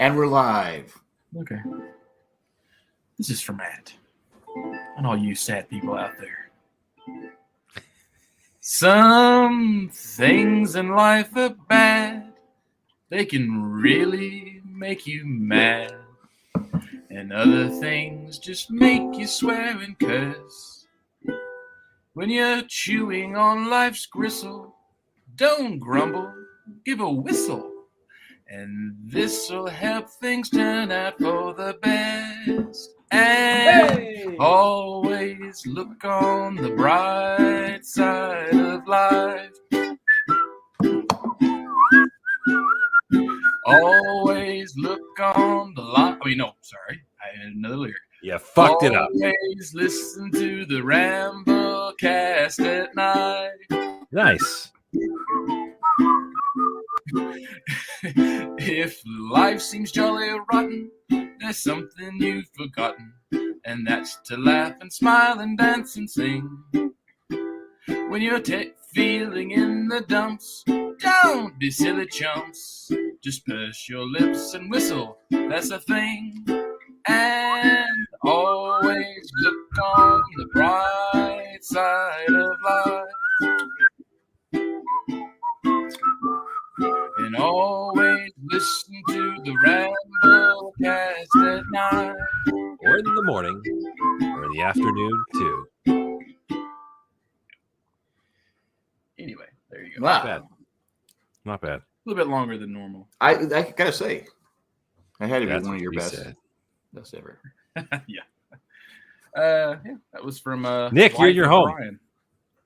And we're live. Okay. This is for Matt. And all you sad people out there. Some things in life are bad. They can really make you mad. And other things just make you swear and curse. When you're chewing on life's gristle, don't grumble, give a whistle. And this'll help things turn out for the best. And always look on the bright side of life. Always look on the light. I mean, no, sorry. I had another lyric. Yeah, fucked it up. Always listen to the Ramblecast at night. Nice. If life seems jolly or rotten, there's something you've forgotten, and that's to laugh and smile and dance and sing. When you're feeling in the dumps, don't be silly chumps. Just purse your lips and whistle, that's a thing. And always look on the bright side of life. And always listen to the Ramblecast at night. Or in the morning, or in the afternoon, too. Anyway, there you go. Wow. Not bad. Not bad. A little bit longer than normal. I gotta say, I had to be That's one of what your we best said. ever. Yeah. Yeah, that was from Nick, you're in your home. Brian.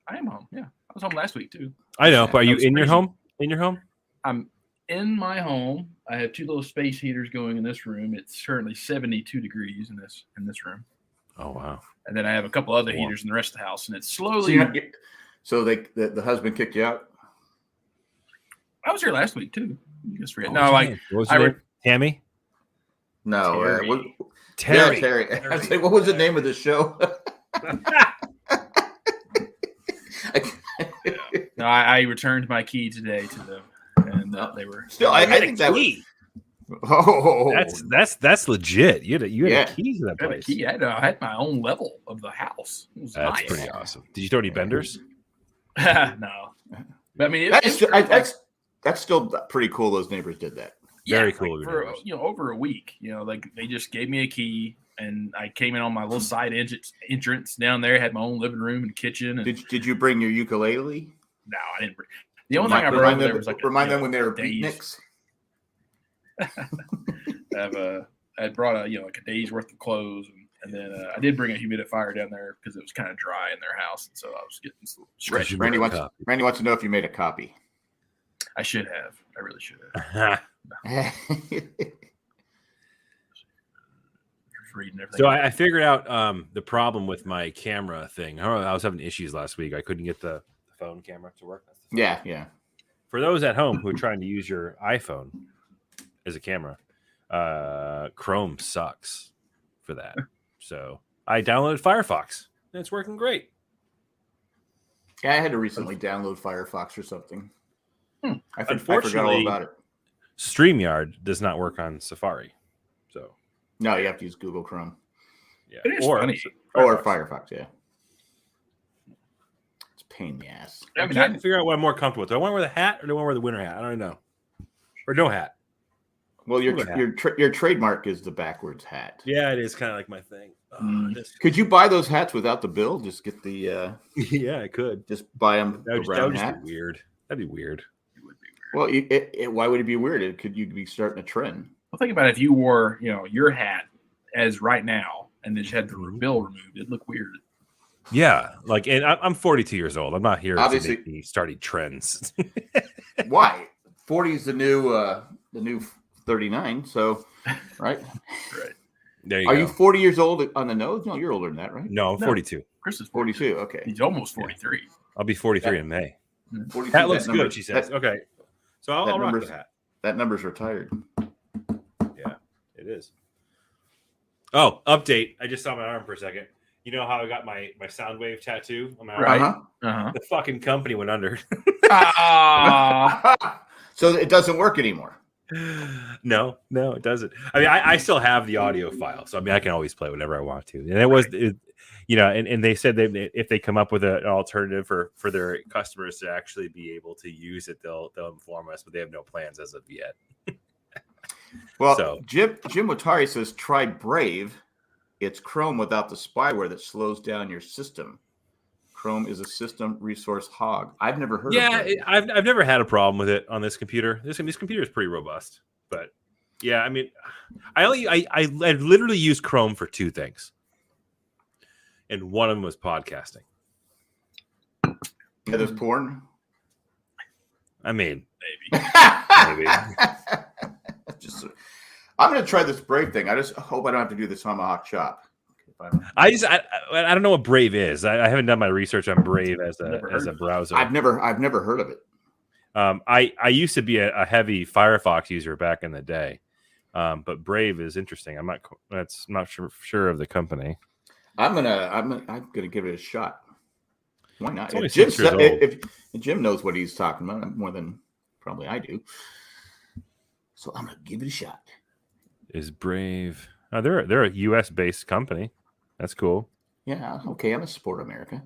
I am home. Yeah, I was home last week too. I know, but are you was in your crazy. home? In your home? I'm in my home. I have two little space heaters going in this room. It's currently 72 degrees in this room, Oh, wow. and then I have a couple other Warm. heaters in the rest of the house, and it's So, slowly. the husband kicked you out? I was here last week too. You just forget. Oh, No, damn. like What was I your re- name? Tammy? No. Terry. Terry. Yeah, Terry. I was like, what was the name of the show? No, I returned my key today to them, and they were Still, I think that was. Key. Oh, That's legit. You had Yeah. a key to that I had a place. key. I had my own level of the house. It was That's nice. pretty awesome. Did you throw any benders? No, but I mean, that's still pretty cool. Those neighbors did that. Very cool of your for neighbors. over a week. Like they just gave me a key, and I came in on my little side entrance down there. Had my own living room and kitchen. And Did you bring your ukulele? no, I didn't. The only thing I brought over there was like remind them when they were days. beatniks. I brought like a day's worth of clothes, and then I did bring a humidifier down there because it was kind of dry in their house, and so I was getting some stretch. Randy wants to know if you made a copy. I should have. I really should have. Just reading everything. So I figured out the problem with my camera thing. I was having issues last week. I couldn't get the phone camera to work. Yeah. For those at home who are trying to use your iPhone as a camera, Chrome sucks for that. So I downloaded Firefox, and it's working great. Yeah, I had to recently download Firefox or something. I forgot all Unfortunately, about it. StreamYard does not work on Safari. So No, you have to use Google Chrome yeah, It is funny. or Firefox. Yeah, it's a pain in the ass. I can't figure out what I'm more comfortable with. Do I want to wear the hat or do I want to wear the winter hat? I don't know. Or no hat. Well, your trademark is the backwards hat. Yeah, it is kind of like my thing. Could you buy those hats without the bill? Just get the yeah, I could. just buy them That the would brown just hat. be weird. That'd be weird. It would be weird. Well, why would it be weird? Could you be starting a trend? Well, think about if you wore, your hat as right now, and then you had the bill removed. It'd look weird. Yeah, and I'm 42 years old. I'm not here Obviously- to be starting trends. Why? 40 is the new 39. So, right? Right. There you Are go. you 40 years old on the nose? No, you're older than that, right? No, I'm No. 42. Chris is 42. Okay. He's almost 43. I'll be 43 in May. 42, That looks number- good, she says. Okay. So I'll rock number's- the hat. That number's retired. Yeah, it is. Oh, update. I just saw my arm for a second. You know how I got my sound wave tattoo on my arm? Right. Uh-huh. The fucking company went under. Ah, So it doesn't work anymore. No, it doesn't. I mean, I still have the audio file, so I mean, I can always play whenever I want to. And and they said that if they come up with an alternative for their customers to actually be able to use it, they'll inform us, but they have no plans as of yet. Well, So. Jim Watari says try Brave. It's Chrome without the spyware that slows down your system. Chrome is a system resource hog. I've never heard of it. I've never had a problem with it on this computer. This computer is pretty robust. But yeah, I mean, I literally use Chrome for two things. And one of them was podcasting. Yeah, there's porn. I mean, Maybe. I'm going to try this Brave thing. I just hope I don't have to do the Tomahawk chop. I don't know what Brave is. I haven't done my research on Brave as a browser. I've never heard of it. I used to be a heavy Firefox user back in the day, but Brave is interesting. I'm not sure of the company. I'm gonna give it a shot. Why not? If Jim knows what he's talking about more than probably I do, so I'm gonna give it a shot. Is Brave? Oh, they're a U.S. based company. That's cool. Yeah, okay. I'm a support America.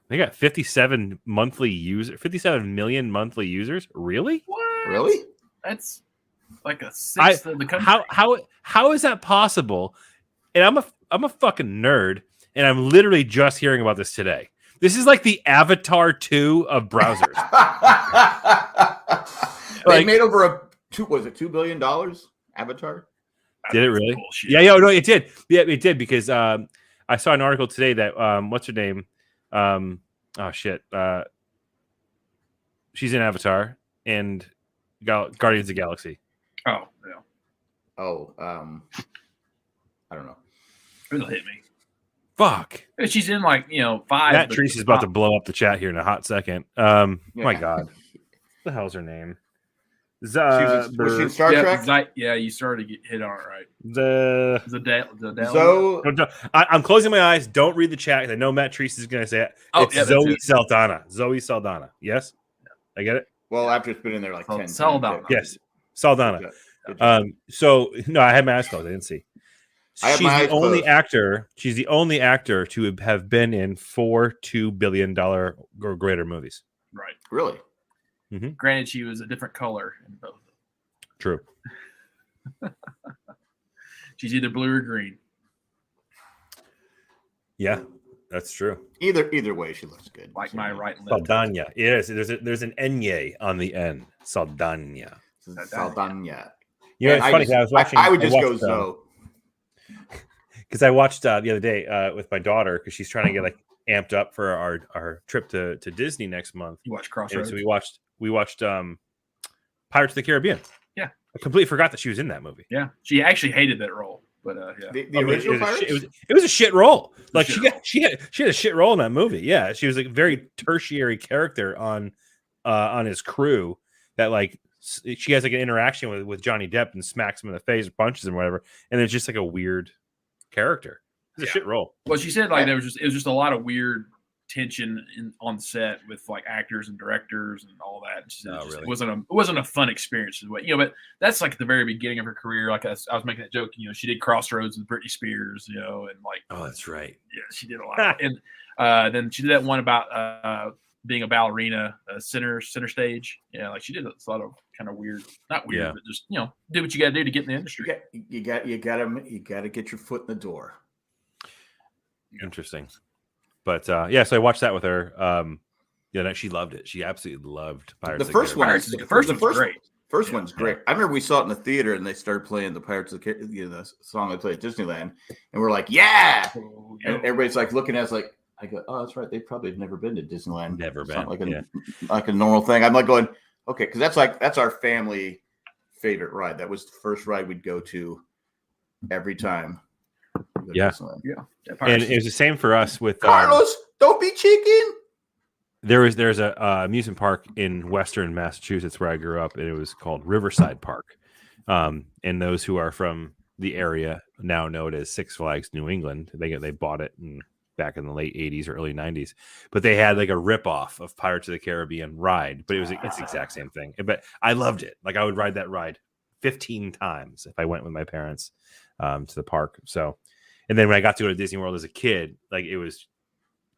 They got 57 million monthly users. Really? What? Really? That's like a sixth of the country. How is that possible? And I'm a fucking nerd, and I'm literally just hearing about this today. This is like the Avatar 2 of browsers. They made over $2 billion. Avatar. Did it really? Bullshit. Yeah, no, it did. Yeah, it did because I saw an article today that what's her name? She's in Avatar and Guardians of the Galaxy. Oh, yeah. Oh, I don't know. It'll hit me. Fuck. She's in 5. Matt Treese is about to blow up the chat here in a hot second. My God. What the hell's her name? Was she in Star Trek? You started to get hit on it right. I'm closing my eyes. Don't read the chat. I know Matt Treese is going to say it. Zoe Saldana. Zoe Saldana. Yes? I get it? Well, after it's been in there 10 Saldana. times. Yes. Saldana. So, no, I had my eyes closed. I didn't see. She's the only actor to have been in 4 $2 billion or greater movies. Right. Really? Mm-hmm. Granted, she was a different color in both. True. She's either blue or green. Yeah, that's true. Either way, she looks good. Like my right lip. Saldana. Yes, there's an enye on the end. Saldana. Saldana. You know, it's funny. I was watching. I would just go so. Because I watched the other day with my daughter because she's trying to get amped up for our trip to Disney next month. You watch Crossroads. So we watched Pirates of the Caribbean. Yeah, I completely forgot that she was in that movie. Yeah, she actually hated that role, but yeah, the original Pirates. It was a shit role. She had a shit role in that movie. Yeah, she was a very tertiary character on his crew that she has an interaction with Johnny Depp and smacks him in the face or punches him or whatever, and it's just a weird character. It's a shit role. Well, she said it was just a lot of weird tension on set with actors and directors and all that. And she said it wasn't a fun experience, but that's at the very beginning of her career. I was making that joke. She did Crossroads with Britney Spears. And oh, that's right. Yeah, she did a lot. And then she did that one about being a ballerina, center stage. Yeah, she did a lot of kind of weird, not weird, but just do what you got to do to get in the industry. You got to get your foot in the door. Interesting. But so I watched that with her. She loved it. She absolutely loved Pirates. The first one, great. First one's great. I remember we saw it in the theater and they started playing the Pirates of the the song they played at Disneyland, and we're like, yeah. And everybody's looking at us I go, oh, that's right. They probably have never been to Disneyland. Never it's been. Not like a normal thing. I'm going, okay, because that's our family favorite ride. That was the first ride we'd go to every time. Yeah. And it was the same for us with Carlos. Don't be chicken. There's a amusement park in Western Massachusetts where I grew up, and it was called Riverside Park. And those who are from the area now know it as Six Flags New England. They bought it back in the late 80s or early 90s, but they had a ripoff of Pirates of the Caribbean ride, but it's the exact same thing. But I loved it. I would ride that ride 15 times if I went with my parents to the park. So, and then when I got to go to Disney World as a kid, like it was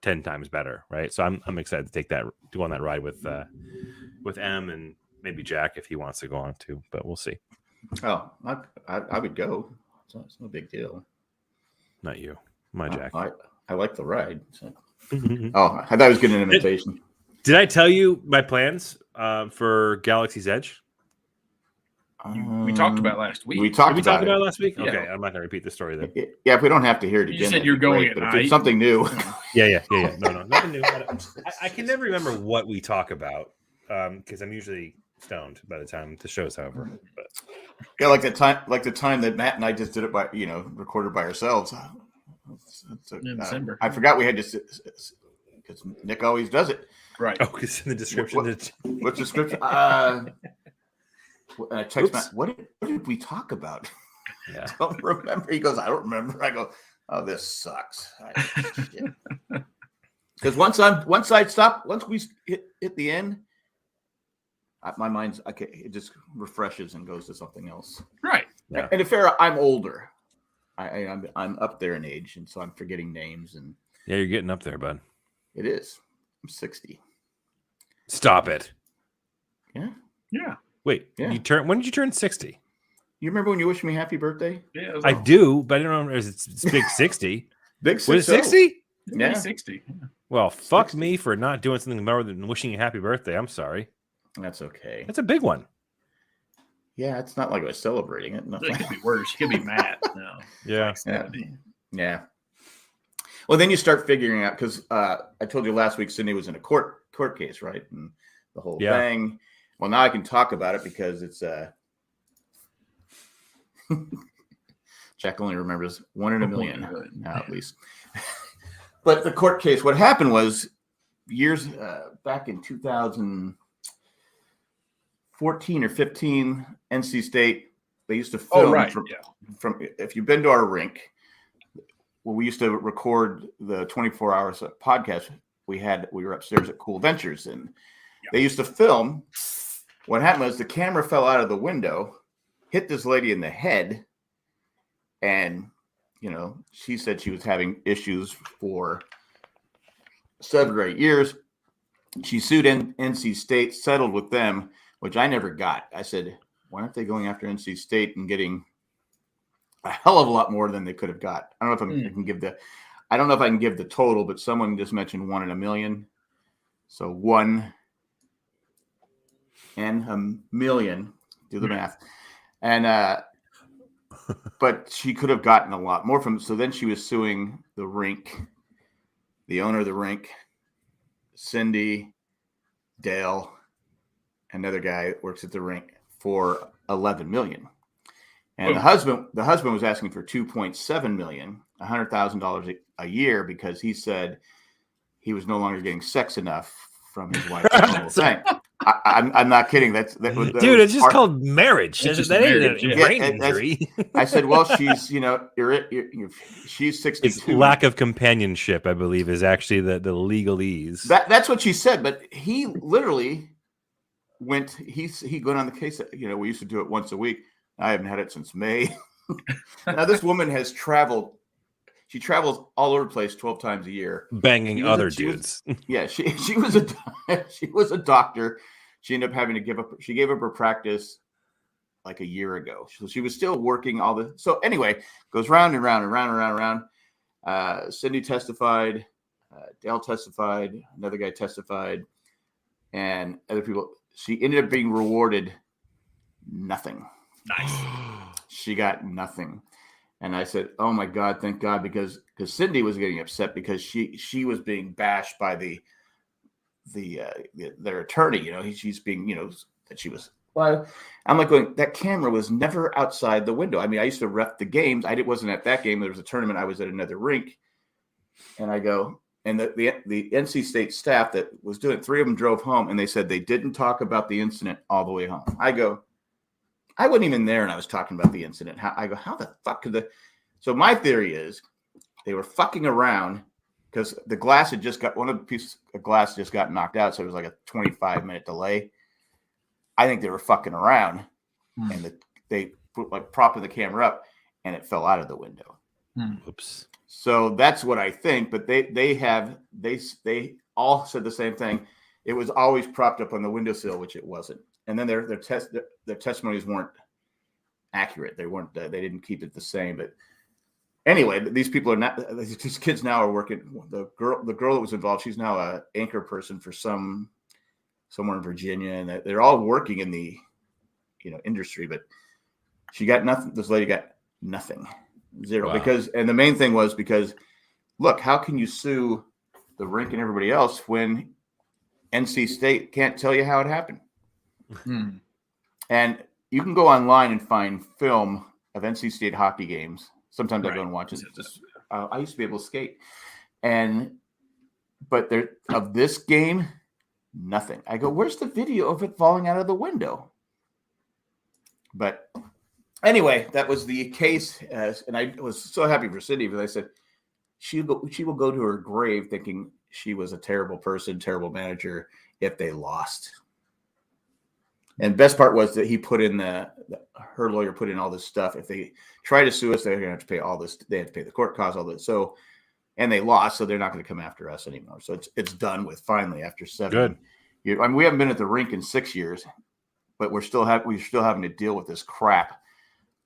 10 times better, right? So I'm excited to go on that ride with M and maybe Jack if he wants to go on too, but we'll see. Oh, I would go. It's no big deal. Not you, my Jack. I like the ride. So. Oh, I thought I was getting an invitation. Did I tell you my plans for Galaxy's Edge? We talked about it last week. We talked about it last week? Yeah. Okay, I'm not going to repeat the story then. Yeah, if we don't have to hear it again. You said you're going at but if night. it's something new. Yeah. No, nothing new. I can never remember what we talk about because I'm usually stoned by the time the show's over. But Yeah, like the time that Matt and I just did it by recorded by ourselves. In December. I forgot we had to because Nick always does it. Right. oh, because in the description, What's the description? I text Matt. What did we talk about? yeah. I don't remember. He goes, I don't remember. I go, oh, this sucks. Because once we hit the end, my mind's okay. It just refreshes and goes to something else. Right. Yeah. And to fair, I'm older. I'm up there in age, and so I'm forgetting names. And Yeah, you're getting up there, bud. it is. I'm 60. Stop it. Yeah. Yeah. Wait, Yeah. when did you turn 60? You remember when you wished me happy birthday? Yeah. I do, but I don't know. It's big 60. Big Was it 60? 60? Yeah. Yeah. 60. Well, fuck 60. me for not doing something more than wishing you happy birthday. I'm sorry. That's okay. That's a big one. Yeah, it's not like I was celebrating it. It Nothing. could be worse. You could be mad. No. Yeah. Yeah. Well, then you start figuring out because I told you last week Cyndi was in a court case, right? And the whole thing. Well, now I can talk about it because it's Jack only remembers 1 in a million now, at least. But the court case, what happened was years back in 2014 or 15, NC State, they used to film from if you've been to our rink, well, we used to record the 24 hours podcast we were upstairs at Cool Ventures, and they used to film. What happened was the camera fell out of the window, hit this lady in the head, and she said she was having issues for 7 or 8 years. She sued NC State, settled with them, which I never got. I said, why aren't they going after NC State and getting a hell of a lot more than they could have got? I don't know if I can give I don't know if I can give the total, but someone just mentioned 1 in a million. So 1 in a million. Do the math. And but she could have gotten a lot more from. So then she was suing the rink, the owner of the rink, Cyndi, Dale, another guy that works at the rink, for $11 million. And the husband was asking for $2.7 million, $100,000 a year, because he said he was no longer getting sex enough from his wife. I'm not kidding. That dude, it's just called marriage. It's just that ain't marriage, a yeah. brain injury. I said, well, she's she's 62. It's lack of companionship, I believe, is actually the legalese. That's what she said. But he literally went. He went on the case. We used to do it once a week. I haven't had it since May. Now this woman has traveled. She travels all over the place 12 times a year, banging other dudes. She was a doctor. She ended up having to give up. She gave up her practice like a year ago. So she was still working all the. So anyway, goes round and round and round and round and round. Cyndi testified. Dale testified. Another guy testified, and other people. She ended up being rewarded nothing. Nice. She got nothing. And I said, "Oh my God, thank God," because Cyndi was getting upset because she was being bashed by their attorney. She's being that she was. Well, I'm like going. That camera was never outside the window. I mean, I used to ref the games. I wasn't at that game. There was a tournament. I was at another rink, and I go. And the NC State staff that was doing it, 3 of them drove home, and they said they didn't talk about the incident all the way home. I go. I wasn't even there, and I was talking about the incident. How the fuck could So my theory is they were fucking around because the glass had just got one of the pieces of glass just got knocked out, so it was like a 25-minute delay. I think they were fucking around, and they put like propping the camera up, and it fell out of the window. Oops. So that's what I think. But they all said the same thing. It was always propped up on the windowsill, which it wasn't. And then their testimonies weren't accurate. They weren't. They didn't keep it the same. But anyway, these people are not. These kids now are working. The girl that was involved, she's now an anchor person for somewhere in Virginia, and they're all working in the industry. But she got nothing. This lady got nothing, zero. Wow. And the main thing was because, look, how can you sue the rink and everybody else when NC State can't tell you how it happened? And you can go online and find film of NC State hockey games. Sometimes I go and watch it. I used to be able to skate, but there of this game, nothing. I go, where's the video of it falling out of the window? But anyway, that was the case, and I was so happy for Cyndi because I said she will go to her grave thinking she was a terrible person, terrible manager if they lost. And best part was that he put in her lawyer put in all this stuff. If they try to sue us, they're going to have to pay all this. They have to pay the court costs, all this. So, and they lost, so they're not going to come after us anymore. So it's done with finally after 7 Good. years. I mean, we haven't been at the rink in 6 years, but we're still having to deal with this crap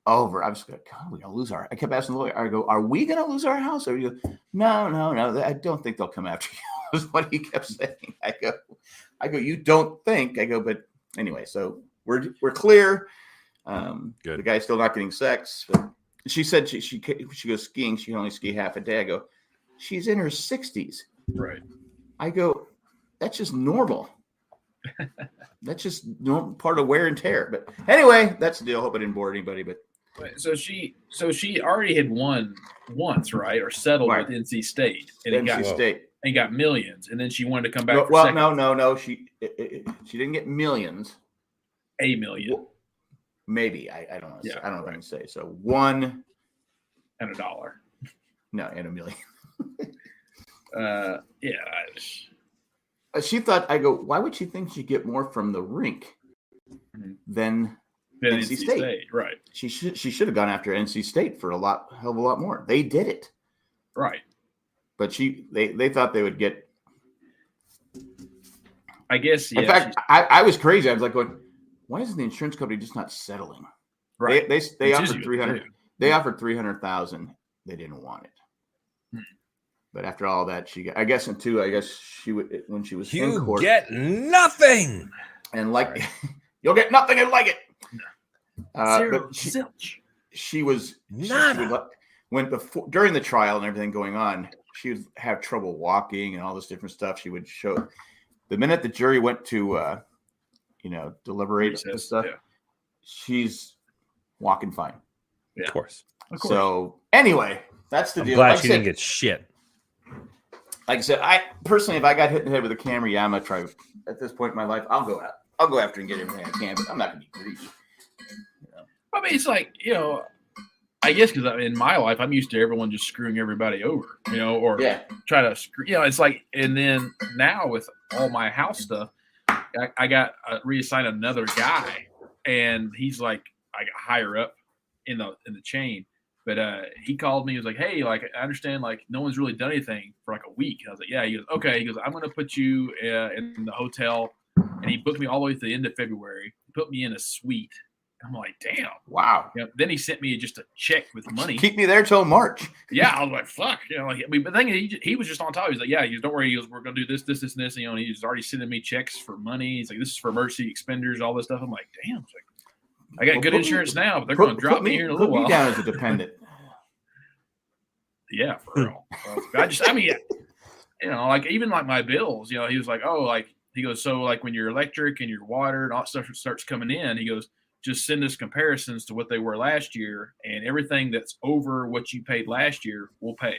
over. I'm just going, God, we're going to lose our. I kept asking the lawyer. I go, are we going to lose our house? Or you go, no. I don't think they'll come after you. Is what he kept saying. I go, you don't think? I go, but. Anyway, so we're clear. The guy's still not getting sex. But she said she goes skiing. She can only ski half a day. I go, she's in her 60s. Right. I go, that's just normal. That's just part of wear and tear. But anyway, that's the deal. Hope I didn't bore anybody. But so she already had won once, right, or settled with NC State, and NC State. And got millions, and then she wanted to come back. No. She didn't get millions. $1 million, maybe. I don't know. Yeah, I don't know if I can say so. $1 and $1. No, and $1 million. Yeah. She thought. I go. Why would she think she'd get more from the rink than NC State? Right. She should have gone after NC State for hell of a lot more. They did it. Right. But they thought they would get. I guess. Yeah, in fact, I was crazy. I was like, going, why isn't the insurance company just not settling? Right. They offered 300. They offered 300,000. They didn't want it. But after all that, she got. I guess she would when she was in court. You get nothing. And you'll get nothing and like it. Zero. She was nada. During the trial and everything going on, she would have trouble walking and all this different stuff. She would show the minute the jury went to, deliberate and stuff. Yeah. She's walking fine. Yeah. Of course. So anyway, that's the deal. Glad she didn't get shit. Like I said, I personally, if I got hit in the head with a camera, I'm gonna try. At this point in my life, I'll go out. I'll go after and get everything I can, but I'm not gonna be greedy. I mean, it's like I guess because in my life, I'm used to everyone just screwing everybody over, or try to screw. It's like, and then now with all my house stuff, I got reassigned another guy, and he's like I got higher up in the chain. But he called me. He was like, "Hey, like I understand, like no one's really done anything for like a week." And I was like, "Yeah." He goes, "Okay." He goes, "I'm going to put you in the hotel," and he booked me all the way to the end of February. He put me in a suite. I'm like, damn. Wow. Then he sent me just a check with money. Keep me there till March. Yeah. I was like, fuck. But the thing is, he was just on top. He's like, yeah, don't worry. He goes, we're going to do this, and this. And, he's already sending me checks for money. He's like, this is for emergency expenditures, all this stuff. I'm like, damn. It's like, I got good insurance now, but they're going to drop me here in a little while. Put me down as a dependent. Yeah, for real. Like even like my bills, he was like, oh, like, he goes, so like when your electric and your water and all that stuff starts coming in, he goes, just send us comparisons to what they were last year, and everything that's over what you paid last year, we'll pay.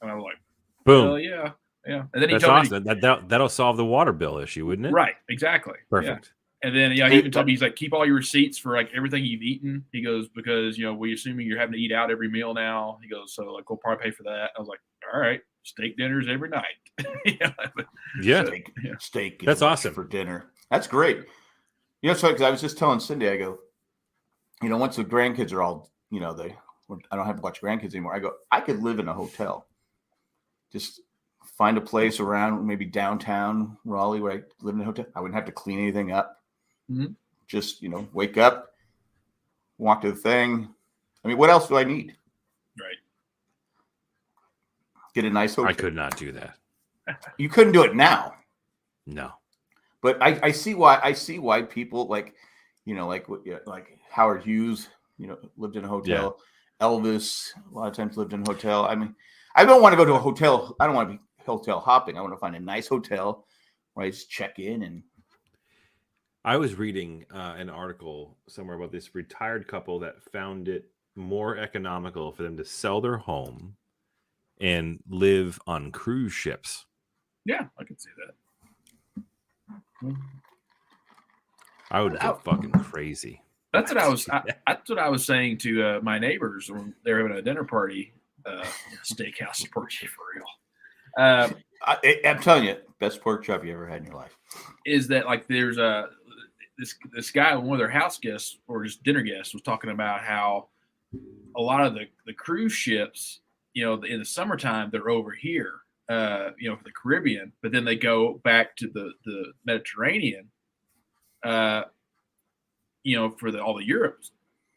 And I was like, boom. Yeah. And then he That's told awesome. me That'll solve the water bill issue, wouldn't it? Right. Exactly. Perfect. Yeah. And then, he even told me, he's like, keep all your receipts for like everything you've eaten. He goes, because, we're assuming you're having to eat out every meal now. He goes, so like, we'll probably pay for that. I was like, all right, steak dinners every night. Steak. That's awesome for dinner. That's great. So because I was just telling Cyndi, I go, once the grandkids are all, I don't have to watch grandkids anymore. I go, I could live in a hotel. Just find a place around maybe downtown Raleigh where I live in a hotel. I wouldn't have to clean anything up. Mm-hmm. Just, wake up, walk to the thing. I mean, what else do I need? Right. Get a nice hotel. I could not do that. You couldn't do it now. No. But I see why people like Howard Hughes, lived in a hotel. Yeah. Elvis a lot of times lived in a hotel. I mean, I don't want to go to a hotel. I don't want to be hotel hopping. I want to find a nice hotel where I just check in. And I was reading an article somewhere about this retired couple that found it more economical for them to sell their home and live on cruise ships. Yeah, I can see that. I would go fucking crazy. That's what I was saying to my neighbors when they were having a dinner party. Steakhouse pork chop for real. I'm telling you, best pork chop you ever had in your life. Is that like there's this guy, one of their house guests or just dinner guests, was talking about how a lot of the cruise ships, in the summertime they're over here, for the Caribbean, but then they go back to the Mediterranean, for all the Europe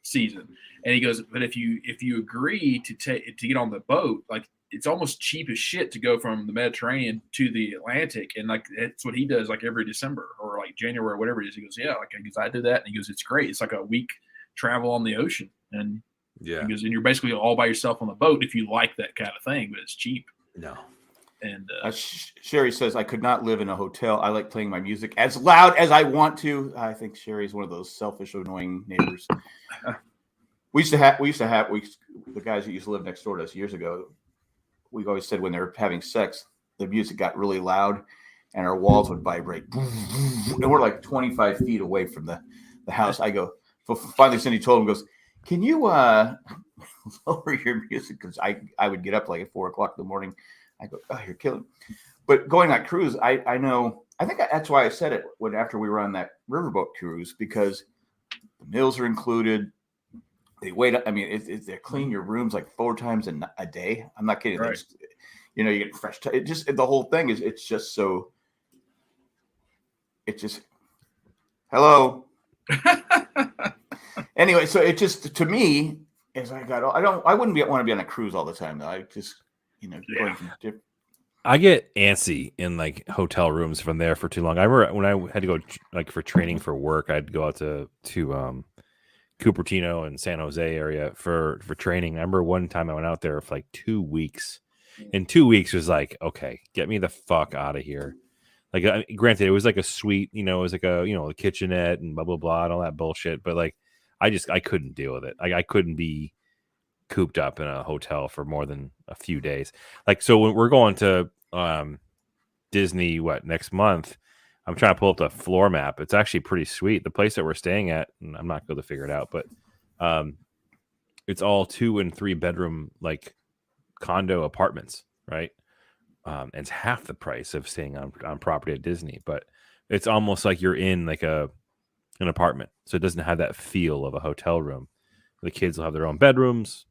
season. And he goes, but if you agree to get on the boat, like it's almost cheap as shit to go from the Mediterranean to the Atlantic, and like that's what he does like every December or like January or whatever it is. He goes, yeah, like I did that, and he goes, it's great. It's like a week travel on the ocean, and yeah, he goes, and you're basically all by yourself on the boat if you like that kind of thing, but it's cheap. No. And Sherry says, I could not live in a hotel. I like playing my music as loud as I want to. I think Sherry's one of those selfish, annoying neighbors. We used to have the guys that used to live next door to us years ago. We always said when they were having sex, the music got really loud and our walls would vibrate. And we're like 25 feet away from the house. I go, finally Cyndi told him, goes, can you lower your music? Because I would get up like at 4:00 in the morning. I go, oh, you're killing me. But going on cruise, I know, I think that's why I said it after we were on that riverboat cruise, because the meals are included. They wait. I mean, they clean your rooms like 4 times a day. I'm not kidding. Right. You get fresh. The whole thing is, it's just so. It's just, hello. Anyway, so it just, to me, as I wouldn't want to be on a cruise all the time though. I just, going from different. I get antsy in like hotel rooms from there for too long. I remember when I had to go like for training for work, I'd go out to Cupertino and San Jose area for training. I remember one time I went out there for like 2 weeks, and 2 weeks was like, okay, get me the fuck out of here. Like, granted, it was like a suite, it was like a kitchenette and blah blah blah and all that bullshit. But like, I couldn't deal with it. Like, I couldn't be cooped up in a hotel for more than a few days. Like, so when we're going to Disney next month, I'm trying to pull up the floor map. It's actually pretty sweet. The place that we're staying at, and I'm not going to figure it out, but it's all 2 and 3 bedroom like condo apartments, right? And it's half the price of staying on property at Disney, but it's almost like you're in like an apartment. So it doesn't have that feel of a hotel room. The kids will have their own bedrooms.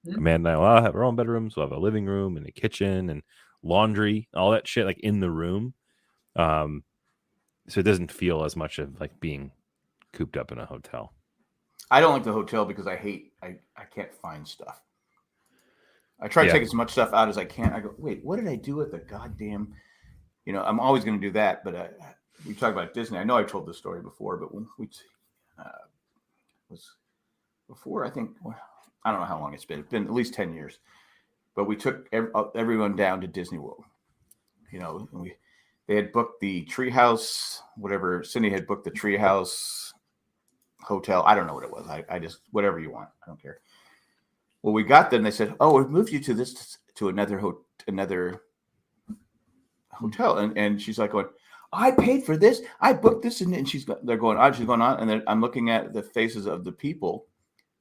Amanda and I will have our own bedrooms. We'll have a living room and a kitchen and laundry, all that shit like in the room. So it doesn't feel as much of like being cooped up in a hotel. I don't like the hotel because I can't find stuff. I try to take as much stuff out as I can. I go, wait, what did I do with the goddamn? I'm always going to do that. But we talk about Disney. I know I told this story before, but when we was before, I think, I don't know how long it's been. It's been at least 10 years. But we took everyone down to Disney World. They had booked the Treehouse, whatever. Cyndi had booked the Treehouse hotel. I don't know what it was. I just, whatever you want. I don't care. Well, we got there and they said, oh, we've moved you to another hotel. And she's like going, I paid for this. I booked this. And she's going on. And then I'm looking at the faces of the people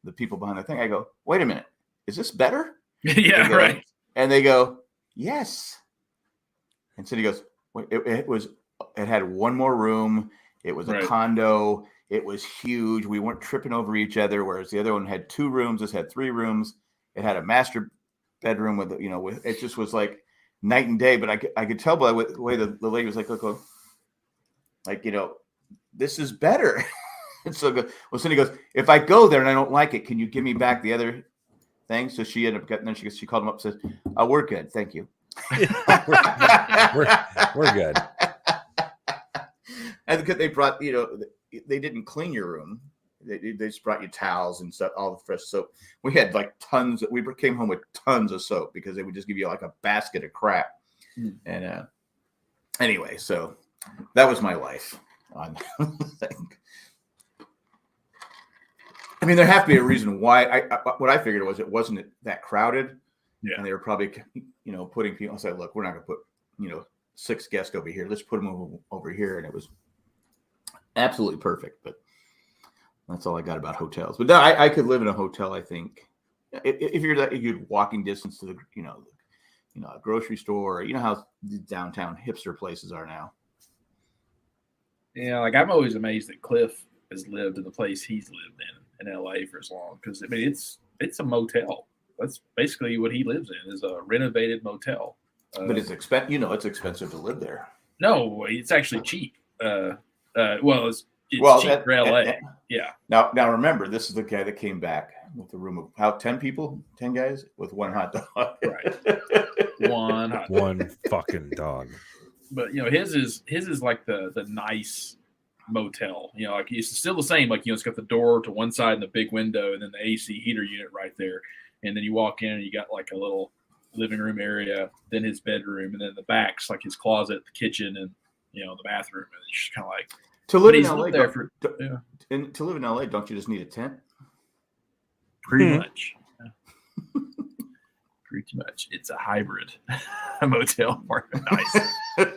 behind the thing. I go, wait a minute. Is this better? Yeah, right. And they go, yes. And Cyndi goes, it had one more room. It was a condo. It was huge. We weren't tripping over each other, whereas the other one had 2 rooms. This had 3 rooms. It had a master bedroom with, it just was like night and day. But I could tell by the way the lady was like, look, like, this is better. And so Cindy goes, if I go there and I don't like it, can you give me back the other thing? So she ended up getting, then she called him up and said, oh, we're good. Thank you. we're good. And because they brought, they didn't clean your room. They just brought you towels and stuff, all the fresh soap. We had like tons. We came home with tons of soap because they would just give you like a basket of crap. And anyway, so that was my life on thing. I mean, there have to be a reason why. What I figured was it wasn't that crowded. Yeah. And they were probably, putting people. I said, look, we're not going to put, 6 guests over here. Let's put them over here. And it was absolutely perfect. But that's all I got about hotels. But no, I could live in a hotel. I think if you're walking distance to the, a grocery store. You know how the downtown hipster places are now. Yeah, like I'm always amazed that Cliff has lived in the place he's lived in LA for as long, because I mean it's a motel. That's basically what he lives in, is a renovated motel. But it's it's expensive to live there. No, it's actually cheap. It's cheap for LA. Yeah. Now remember, this is the guy that came back with a room of 10 people, 10 guys with 1 hot dog. Right. One fucking dog. But his is like the nice motel. Like it's still the same. Like it's got the door to one side and the big window, and then the AC heater unit right there. And then you walk in and you got like a little living room area, then his bedroom, and then the back's like his closet, the kitchen, and the bathroom. And it's just kind of like to live in LA. To live in LA, don't you just need a tent? Pretty much. Yeah. Pretty much. It's a hybrid motel apartment. Nice.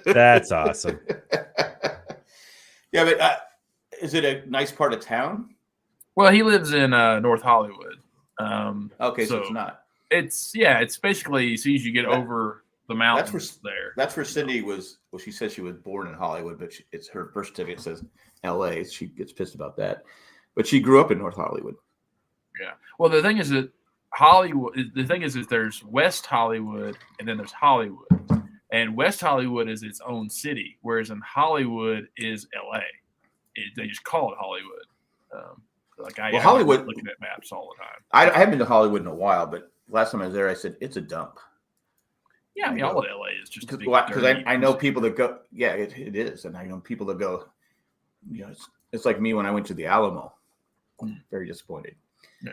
That's awesome. Yeah, but is it a nice part of town? Well, he lives in North Hollywood. Okay, so it's not. It's basically as soon as you get over the mountains there. That's where Cyndi was. Well, she says she was born in Hollywood, but it's her birth certificate says L.A. She gets pissed about that, but she grew up in North Hollywood. Yeah. Well, the thing is that Hollywood. The thing is there's West Hollywood and then there's Hollywood, and West Hollywood is its own city, whereas in Hollywood is L.A. They just call it Hollywood. Hollywood, looking at maps all the time. I haven't been to Hollywood in a while, but last time I was there, I sait's a dump. Yeah, I mean, all of LA is just because I know people that go. Yeah, it is, and I know people that go. It's like me when I went to the Alamo. Very disappointed. Yeah,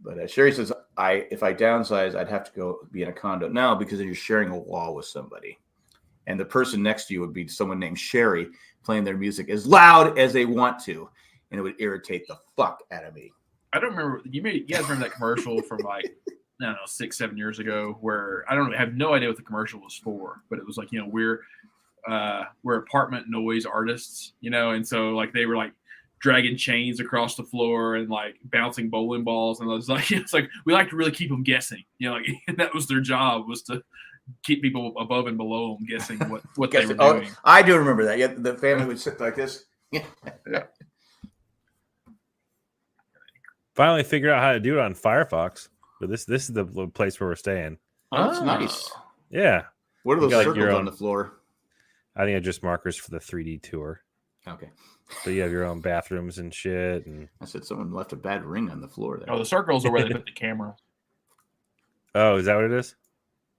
but Sherry says if I downsize, I'd have to go be in a condo now because you're sharing a wall with somebody, and the person next to you would be someone named Sherry playing their music as loud as they want to. And it would irritate the fuck out of me. I don't remember. You guys remember that commercial from like, I don't know, 6-7 years ago, where I have no idea what the commercial was for, but it was like, we're apartment noise artists, and so like they were like dragging chains across the floor and like bouncing bowling balls, and it's like we like to really keep them guessing, and that was their job, was to keep people above and below them guessing what they were doing. I do remember that. Yeah, the family would sit like this. Yeah. Finally figured out how to do it on Firefox. But this is the place where we're staying. Oh, that's nice. Yeah. What are those circles on the floor? I think it's just markers for the 3D tour. Okay. So you have your own bathrooms and shit. And I said someone left a bad ring on the floor there. Oh, the circles are where they put the camera. Oh, is that what it is?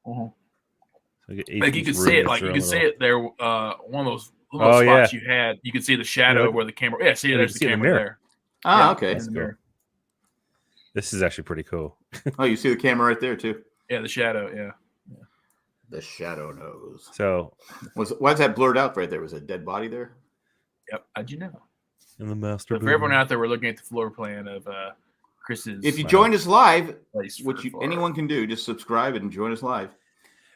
Uh-huh. So like you could see it. Like you could see it there. One of those spots you had. You could see the shadow where the camera. Yeah, see, there's the camera there. Ah, okay. That's cool. This is actually pretty cool. Oh, you see the camera right there too. Yeah, the shadow. Yeah. The shadow knows. So, why is that blurred out right there? Was a dead body there? Yep. How'd you know? In the master. So for everyone out there, we're looking at the floor plan of Chris's. If you joined us live, which anyone can do, just subscribe and join us live.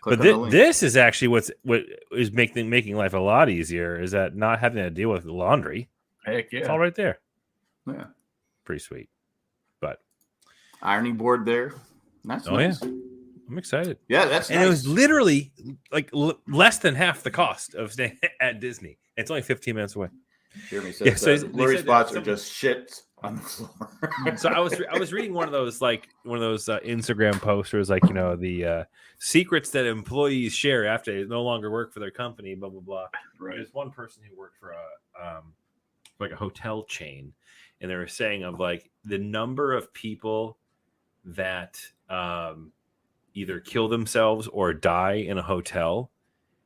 But this is actually what is making life a lot easier. Is that not having to deal with laundry? Heck yeah, it's all right there. Yeah, pretty sweet. But ironing board there. That's nice. Yeah. I'm excited. Yeah, that's and nice. It was literally like less than half the cost of staying at Disney. It's only 15 minutes away. Jeremy says so that they blurry said that spots are some- just shit on the floor. So I was reading one of those Instagram posters, like, the secrets that employees share after they no longer work for their company, blah blah blah. Right. There's one person who worked for a hotel chain, and they were saying of like the number of people that either kill themselves or die in a hotel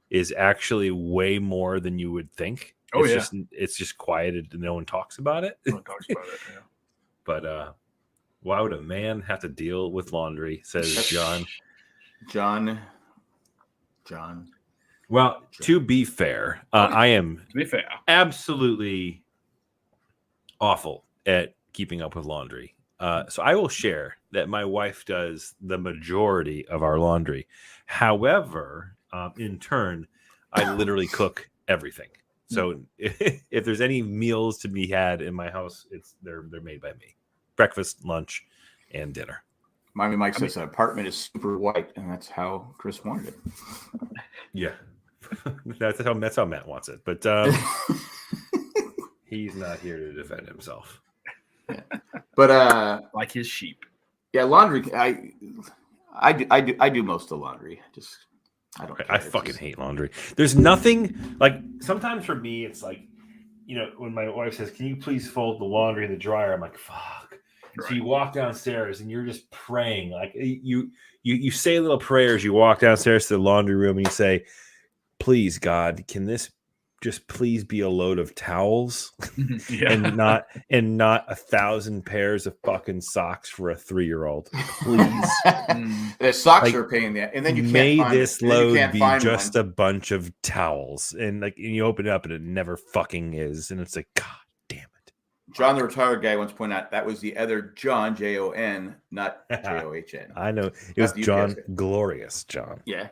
is actually way more than you would think. Oh, It's just quieted and no one talks about it. No one talks about it. Yeah. But why would a man have to deal with laundry? Says John. John. Well, to be fair, I am To be fair, absolutely awful at keeping up with laundry. So I will share that my wife does the majority of our laundry. However, in turn, I literally cook everything. So if there's any meals to be had in my house, they're made by me. Breakfast, lunch, and dinner. Miami Mike says an apartment is super white, and that's how Chris wanted it. Yeah, that's how Matt wants it. But he's not here to defend himself. Yeah. But like his sheep. yeah, laundry. I do most of the laundry. I don't. I fucking hate laundry. There's nothing like sometimes for me, it's like, when my wife says, "Can you please fold the laundry in the dryer?" I'm like, "Fuck." Right. So you walk downstairs and you're just praying, like you say little prayers. You walk downstairs to the laundry room and you say, "Please, God, can this just please be a load of towels Yeah. and not 1,000 pairs of fucking socks for a 3-year-old, please." The socks Like, are a pain in the, and then you can't may find this it. And then you load can't be find just one. a bunch of towels, and you open it up and it never fucking is, and it's like, God damn it. John the retired guy once pointed out that was the other John, Jon, not John. I know it was the John, UPS guy. glorious John. Yeah,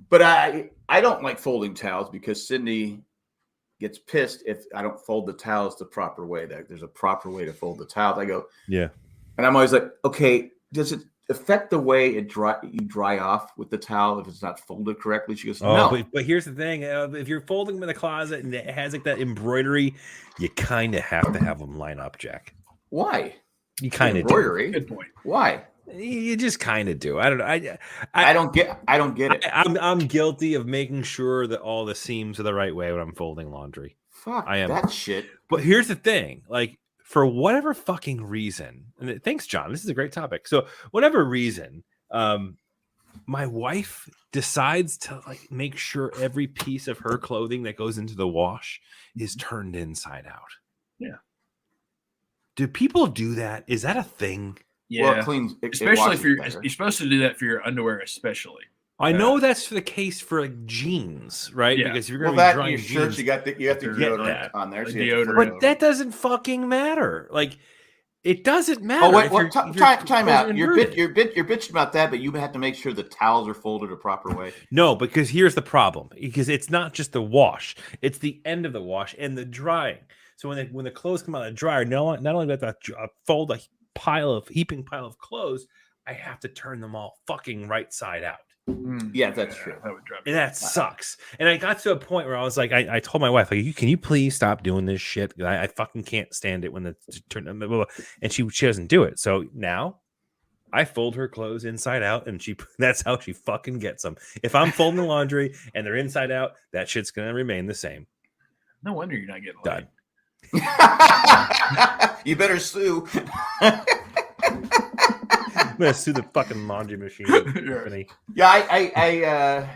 but I don't like folding towels because Cyndi gets pissed if I don't fold the towels the proper way. That there's a proper way to fold the towels. I go, Yeah. and I'm always like, okay, does it affect the way you dry off with the towel if it's not folded correctly? She goes, no. But here's the thing: if you're folding them in the closet and it has like that embroidery, you kind of have to have them line up, Jack. Why? You kind of embroidery. Good point. Why? You just kind of do. I don't know. I don't get it. I'm guilty of making sure that all the seams are the right way when I'm folding laundry. Fuck I am. that shit. But here's the thing, like, for whatever fucking reason, and thanks, John. This is a great topic. So, whatever reason, my wife decides to like make sure every piece of her clothing that goes into the wash is turned inside out. Yeah. Do people do that? Is that a thing? Yeah. Well, it cleans. Especially if you're better. supposed to do that for your underwear, especially. I know that's the case for like jeans, right? Yeah. Because if you're Well, going that to and be your drying shirts, jeans, you have the Get deodorant that. on there. The So you have to deodorant. put it but that doesn't fucking matter. Like, it doesn't matter. Oh wait, if what? your Time clothes are out. You're inverted. bitching about that, but you have to make sure the towels are folded a proper way. No, because here's the problem. Because it's not just the wash; it's the end of the wash and the drying. So when the clothes come out of the dryer, not only do I have to fold a heaping pile of clothes, I have to turn them all fucking right side out. Yeah, that's true. That would drive me. And that sucks. And I got to a point where I was like, I told my wife, like, can you please stop doing this shit? I fucking can't stand it when the turn. And she doesn't do it. So now I fold her clothes inside out, and that's how she fucking gets them. If I'm folding the laundry and they're inside out, that shit's gonna remain the same. No wonder you're not getting Done. laid. You better sue. I'm gonna sue the fucking laundry machine company. Yeah,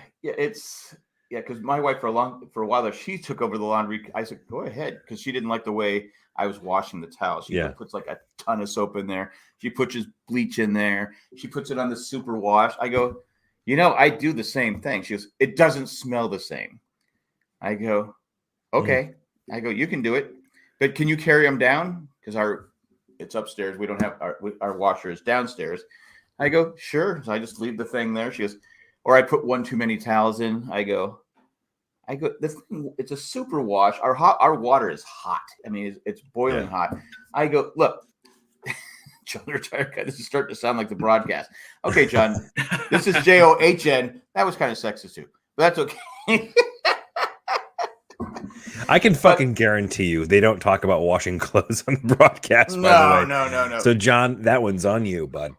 because my wife for a while there, she took over the laundry. I said, go ahead, because she didn't like the way I was washing the towels. She puts like a ton of soap in there. She puts bleach in there. She puts it on the super wash. I go, I do the same thing. She goes, it doesn't smell the same. I go, okay. I go, you can do it, but can you carry them down? Because it's upstairs. We don't have our washer is downstairs. I go, sure. So I just leave the thing there. She goes, or I put one too many towels in. I go, this thing, it's a super wash. Our water is hot. I mean, it's boiling hot. I go, look, John, this is starting to sound like the broadcast. Okay, John, this is John. That was kind of sexist too, but that's okay. I can fucking guarantee you they don't talk about washing clothes on the broadcast. By the way, No. So, John, that one's on you, bud.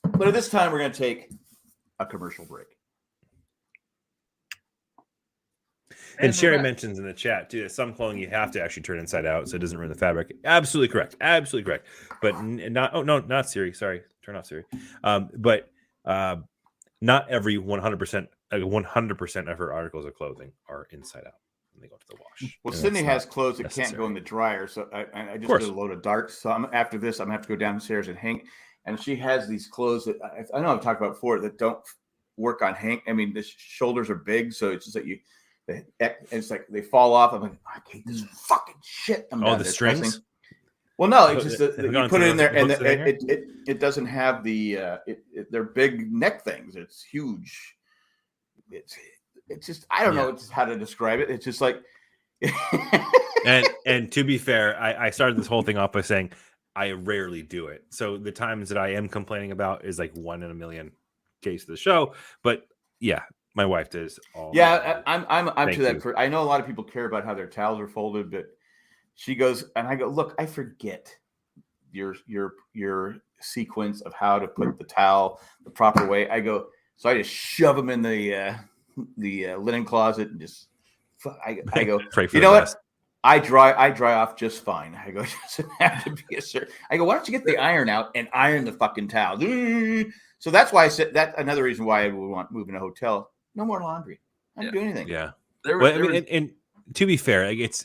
But at this time, we're going to take a commercial break. And Sherry mentions in the chat too that some clothing you have to actually turn inside out so it doesn't ruin the fabric. Absolutely correct. But not Siri. Sorry, turn off Siri. But not every 100% of her articles of clothing are inside out when they go to the wash. Well, Cyndi has clothes that can't go in the dryer, so I just did a load of darts. So after this, I'm gonna have to go downstairs and hang. And she has these clothes that I know I've talked about before that don't work on hang. I mean, the shoulders are big, so it's just that it's like they fall off. I'm like, I hate this fucking shit. The strings. Well, no, it's just that you put it in there, and it doesn't have the. They're big neck things. It's huge. It's just I don't know how to describe it. It's just like. and to be fair, I started this whole thing off by saying I rarely do it. So the times that I am complaining about is like 1 in a million case of the show. But yeah. My wife does all. Yeah, I'm to that. I know a lot of people care about how their towels are folded, but she goes and I go, look, I forget your sequence of how to put the towel the proper way. I go, so I just shove them in the linen closet and just I go. You know what? I dry off just fine. I go, it doesn't have to be a certain. I go, why don't you get the iron out and iron the fucking towel? So that's why I said that's another reason why I would want to move in a hotel. No more laundry. I don't do anything. Yeah. And to be fair, like it's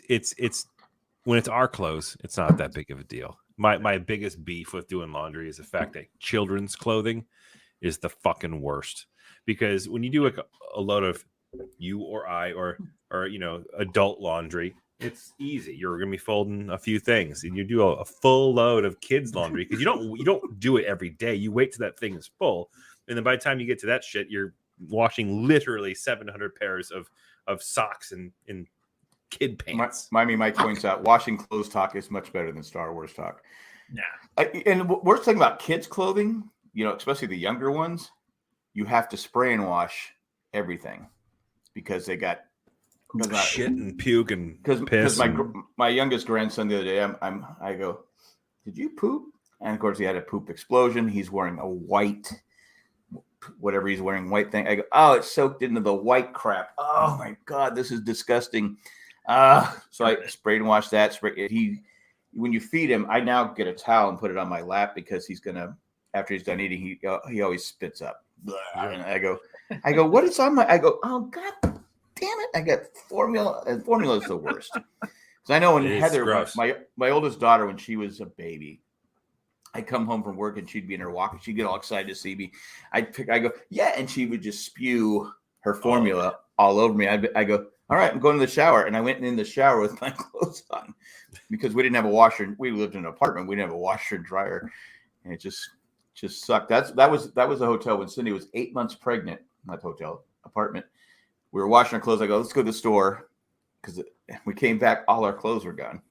when it's our clothes, it's not that big of a deal. My biggest beef with doing laundry is the fact that children's clothing is the fucking worst. Because when you do like a load of you or I or adult laundry, it's easy. You're gonna be folding a few things, and you do a full load of kids laundry because you don't do it every day. You wait till that thing is full, and then by the time you get to that shit, you're washing literally 700 pairs of socks and kid pants. Miami Mike points out washing clothes talk is much better than Star Wars talk. Yeah, and we're talking about kids' clothing. Especially the younger ones. You have to spray and wash everything because they got shit and puke and piss. Because my youngest grandson the other day, I go, did you poop? And of course he had a poop explosion. He's wearing a white. Whatever he's wearing, white thing. I go, oh, it's soaked into the white crap. Oh my god, this is disgusting. So I sprayed and washed that. When you feed him, I now get a towel and put it on my lap because he's gonna after he's done eating, he always spits up. And I go, what is on my? I go, oh god damn it! I got formula, and formula is the worst. Because I know when Heather, my oldest daughter, when she was a baby. I come home from work and she'd be in her walker. She'd get all excited to see me. I go, yeah. And she would just spew her formula all over me. I go, all right, I'm going to the shower. And I went in the shower with my clothes on because we didn't have a washer. We lived in an apartment. We didn't have a washer and dryer. And it just sucked. That was a hotel when Cyndi was 8 months pregnant. Not hotel, apartment. We were washing our clothes. I go, let's go to the store. Because we came back, all our clothes were gone.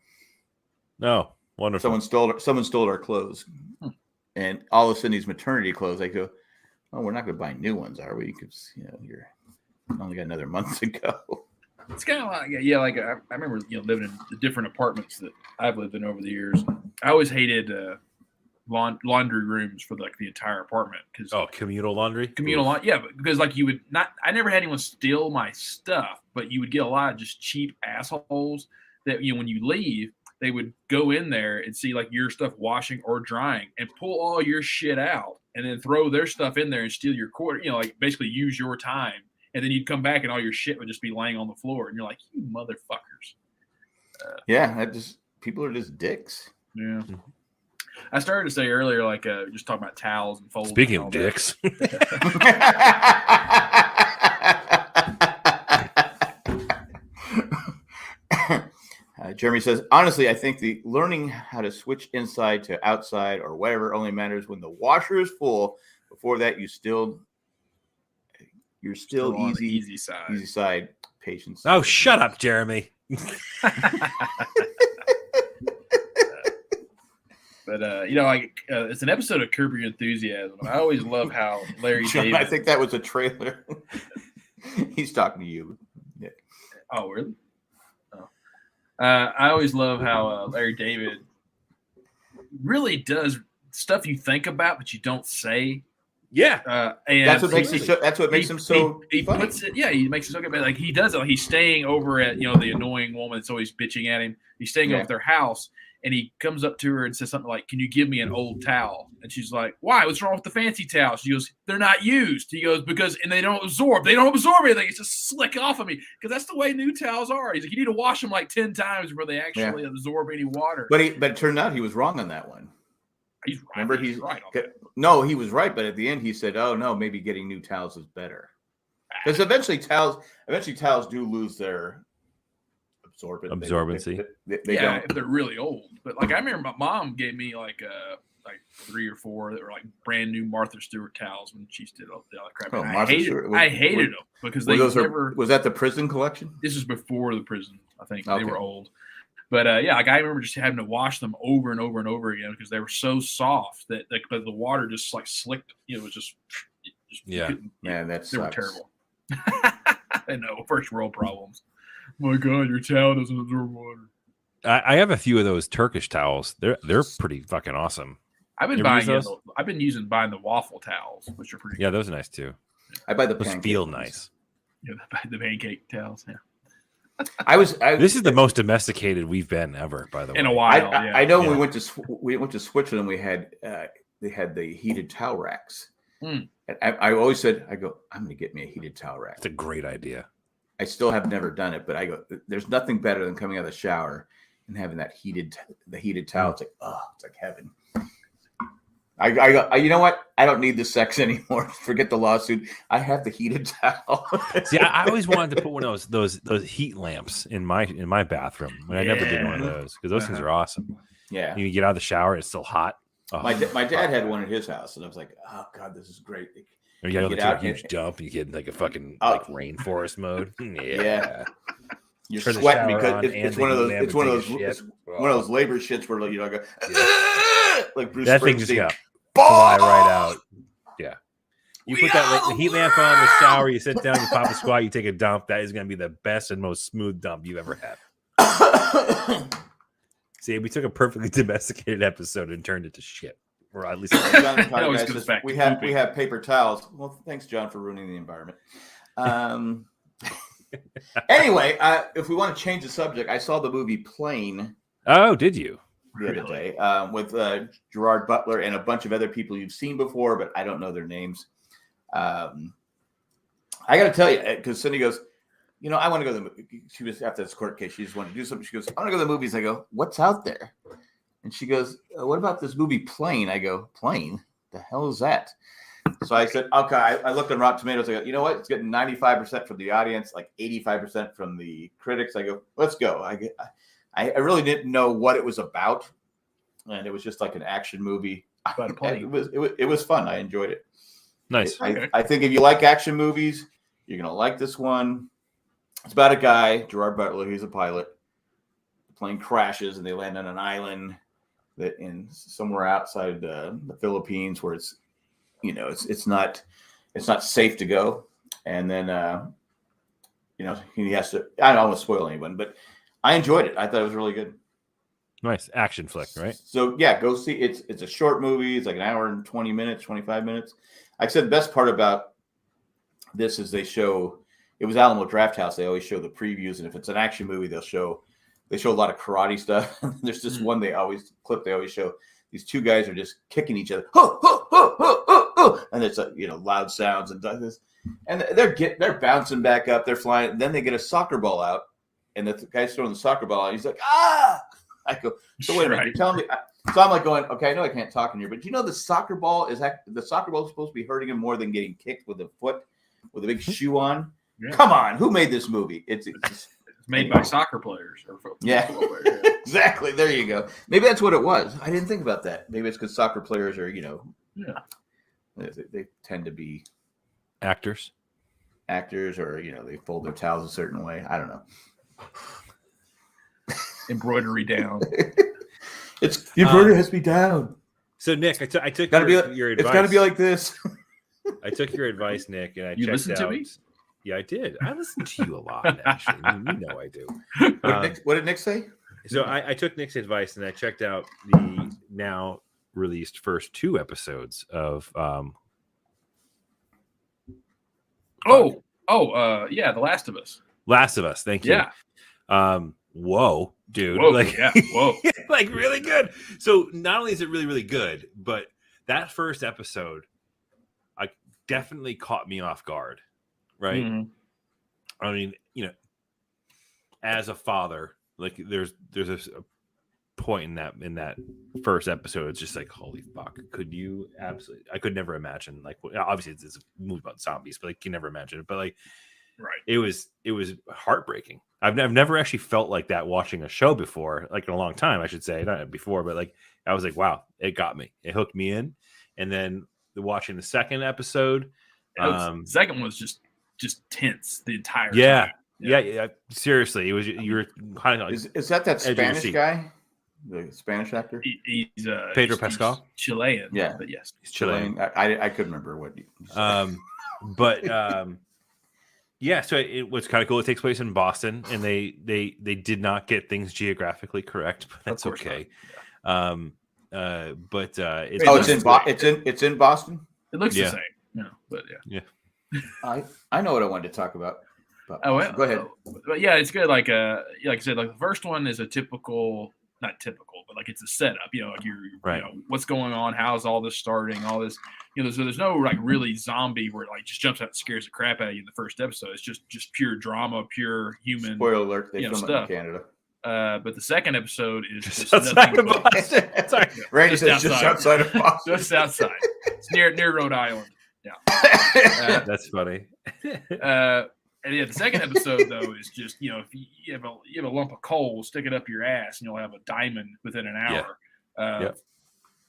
No. Wonderful. Someone stole our clothes, and all of Cindy's maternity clothes. I go, oh, we're not going to buy new ones, are we? Because you're only got another month to go. It's kind of like like I remember living in the different apartments that I've lived in over the years. I always hated laundry rooms for the entire apartment because communal laundry, because you would not. I never had anyone steal my stuff, but you would get a lot of just cheap assholes that when you leave. They would go in there and see your stuff washing or drying and pull all your shit out and then throw their stuff in there and steal your quarter, basically use your time. And then you'd come back and all your shit would just be laying on the floor. And you're like, you motherfuckers. People are just dicks. Yeah. I started to say earlier, just talking about towels and folds. Speaking of dicks. Jeremy says, honestly, I think the learning how to switch inside to outside or whatever only matters when the washer is full. Before that, you're still easy side. Patience. Oh, shut up, Jeremy. But it's an episode of Curb Your Enthusiasm. I always love how Larry David. I think that was a trailer. He's talking to you, Nick. Oh, really? I always love how Larry David really does stuff you think about but you don't say. Yeah, And That's what makes him so he funny. puts it. Yeah, he makes it so good. But like he does it. He's staying over at the annoying woman that's always bitching at him. He's staying over at their house, and he comes up to her and says something like, "Can you give me an old towel?" And she's like, "Why? What's wrong with the fancy towels?" She goes, "They're not used." He goes, "Because they don't absorb. They don't absorb anything. It's just slick off of me." Because that's the way new towels are. He's like, "You need to wash them like 10 times before they actually absorb any water." But it turned out he was wrong on that one. He's right. Remember, he's right. No, he was right, but at the end he said, "Oh no, maybe getting new towels is better." Because eventually towels do lose their absorbency. They don't. If they're really old. But like I remember my mom gave me like 3 or 4 that were like brand new Martha Stewart towels when she did all that crap. I hated them because they never. Was that the prison collection? This was before the prison. I think Okay. they were old. But like I remember just having to wash them over and over and over again because they were so soft that but the water just like slicked. It was just Man, that they were sucks. terrible. I know, first world problems. Oh my God, your towel doesn't absorb water. I have a few of those Turkish towels. They're pretty fucking awesome. I've been buying the waffle towels, which are pretty. Yeah, those are nice too. I buy the Those pancake feel ones. nice. Yeah, the pancake towels. Yeah. This is the most domesticated we've been ever, by the way. In a while. I know when we went to Switzerland, they had the heated towel racks. And I always said, I'm going to get me a heated towel rack. It's a great idea. I still have never done it, but there's nothing better than coming out of the shower and having that heated towel. It's like heaven. You know what? I don't need the sex anymore. Forget the lawsuit. I have the heated towel. See, I always wanted to put one of those heat lamps in my bathroom, and I never did one of those because those things are awesome. Yeah, you get out of the shower, it's still hot. Oh, my dad had one at his house, and I was like, "Oh God, this is great." You get a huge dump, you get like a fucking like rainforest mode. Yeah. You're sweating because it's one of those labor shits where I go like Bruce that thing just Springsteen. Fly right out. Yeah. You put the heat lamp on the shower, you sit down, you pop a squat, you take a dump. That is going to be the best and most smooth dump you've ever had. See, we took a perfectly domesticated episode and turned it to shit. Or at least we have paper towels. Well, thanks, John, for ruining the environment. Anyway, if we want to change the subject, I saw the movie Plane. Oh, did you? The other day with Gerard Butler and a bunch of other people you've seen before, but I don't know their names. I got to tell you, because Cyndi goes, I want to go to the movie. She was after this court case. She just wanted to do something. She goes, I want to go to the movies. I go, what's out there? And she goes, what about this movie Plane? I go, Plane? The hell is that? So I said, okay. I looked on Rotten Tomatoes. I go, you know what? It's getting 95% from the audience, like 85% from the critics. I go, let's go. I really didn't know what it was about, and it was just like an action movie. It was fun. I enjoyed it. Nice. I think if you like action movies, you're gonna like this one. It's about a guy, Gerard Butler. He's a pilot. The plane crashes, and they land on an island that in somewhere outside the Philippines, where it's not safe to go. And then he has to. I don't want to spoil anyone, but I enjoyed it. I thought it was really good. Nice action flick, right? So yeah, go see it. It's a short movie. It's like an hour and 20 minutes, 25 minutes. Like I said, the best part about this is they show. It was Alamo Drafthouse. They always show the previews, and if it's an action movie, they show a lot of karate stuff. There's this one they always show. These two guys are just kicking each other, and it's loud sounds and this, and they're bouncing back up. They're flying. Then they get a soccer ball out. And the guy's throwing the soccer ball, and he's like, ah! I go, so wait a minute, you're telling me? So I'm like going, okay, I know I can't talk in here, but the soccer ball is supposed to be hurting him more than getting kicked with a foot, with a big shoe on? Yeah. Come on, who made this movie? It's made by soccer players or football players. Yeah. Exactly. There you go. Maybe that's what it was. I didn't think about that. Maybe it's because soccer players are, they tend to be actors, or they fold their towels a certain way. I don't know. Embroidery down. The embroidery has to be down. So Nick, I took your advice. It's got to be like this. I took your advice, Nick, and I you checked listened out. To me? Yeah, I did. I listen to you a lot, actually. You know I do. What did Nick say? So I took Nick's advice and I checked out the now released first 2 episodes of yeah, The Last of Us. Last of Us. Thank you. Yeah. Whoa, dude. Whoa, like, yeah. Whoa. like really good. So not only is it really, really good, but that first episode definitely caught me off guard. Right. Mhm. I mean, as a father, like there's a point in that first episode. It's just like, holy fuck, could you absolutely? I could never imagine. Like, obviously it's a movie about zombies, but like you never imagine it. But like, right, it was heartbreaking. I've never actually felt like that watching a show before, like in a long time, I should say, not before, but like I was like, wow, it got me, it hooked me in, and then watching the second episode. The second one was just tense the entire time. Yeah. Seriously, it was. You were kind of like, is that Spanish guy, the Spanish actor? He's Pedro Pascal, Chilean. Yeah, but yes, he's Chilean. I couldn't remember what. Yeah. So it was kind of cool. It takes place in Boston, and they did not get things geographically correct, but that's okay. Yeah. It's in Boston. It looks the same. But yeah. I know what I wanted to talk about. But, go ahead. But yeah, it's good. Like I said, like the first one is a typical, not typical, but like it's a setup. Like you're right. What's going on? How's all this starting? All this, so there's no like really zombie where it like just jumps out and scares the crap out of you in the first episode. It's just pure drama, pure human. Spoiler alert: they film stuff. it in Canada. But the second episode is just outside of Boston. Sorry, Randy says just outside of Boston. Just outside. It's near Rhode Island. Yeah, that's funny. And yeah, the second episode though is just if you have a lump of coal, stick it up your ass, and you'll have a diamond within an hour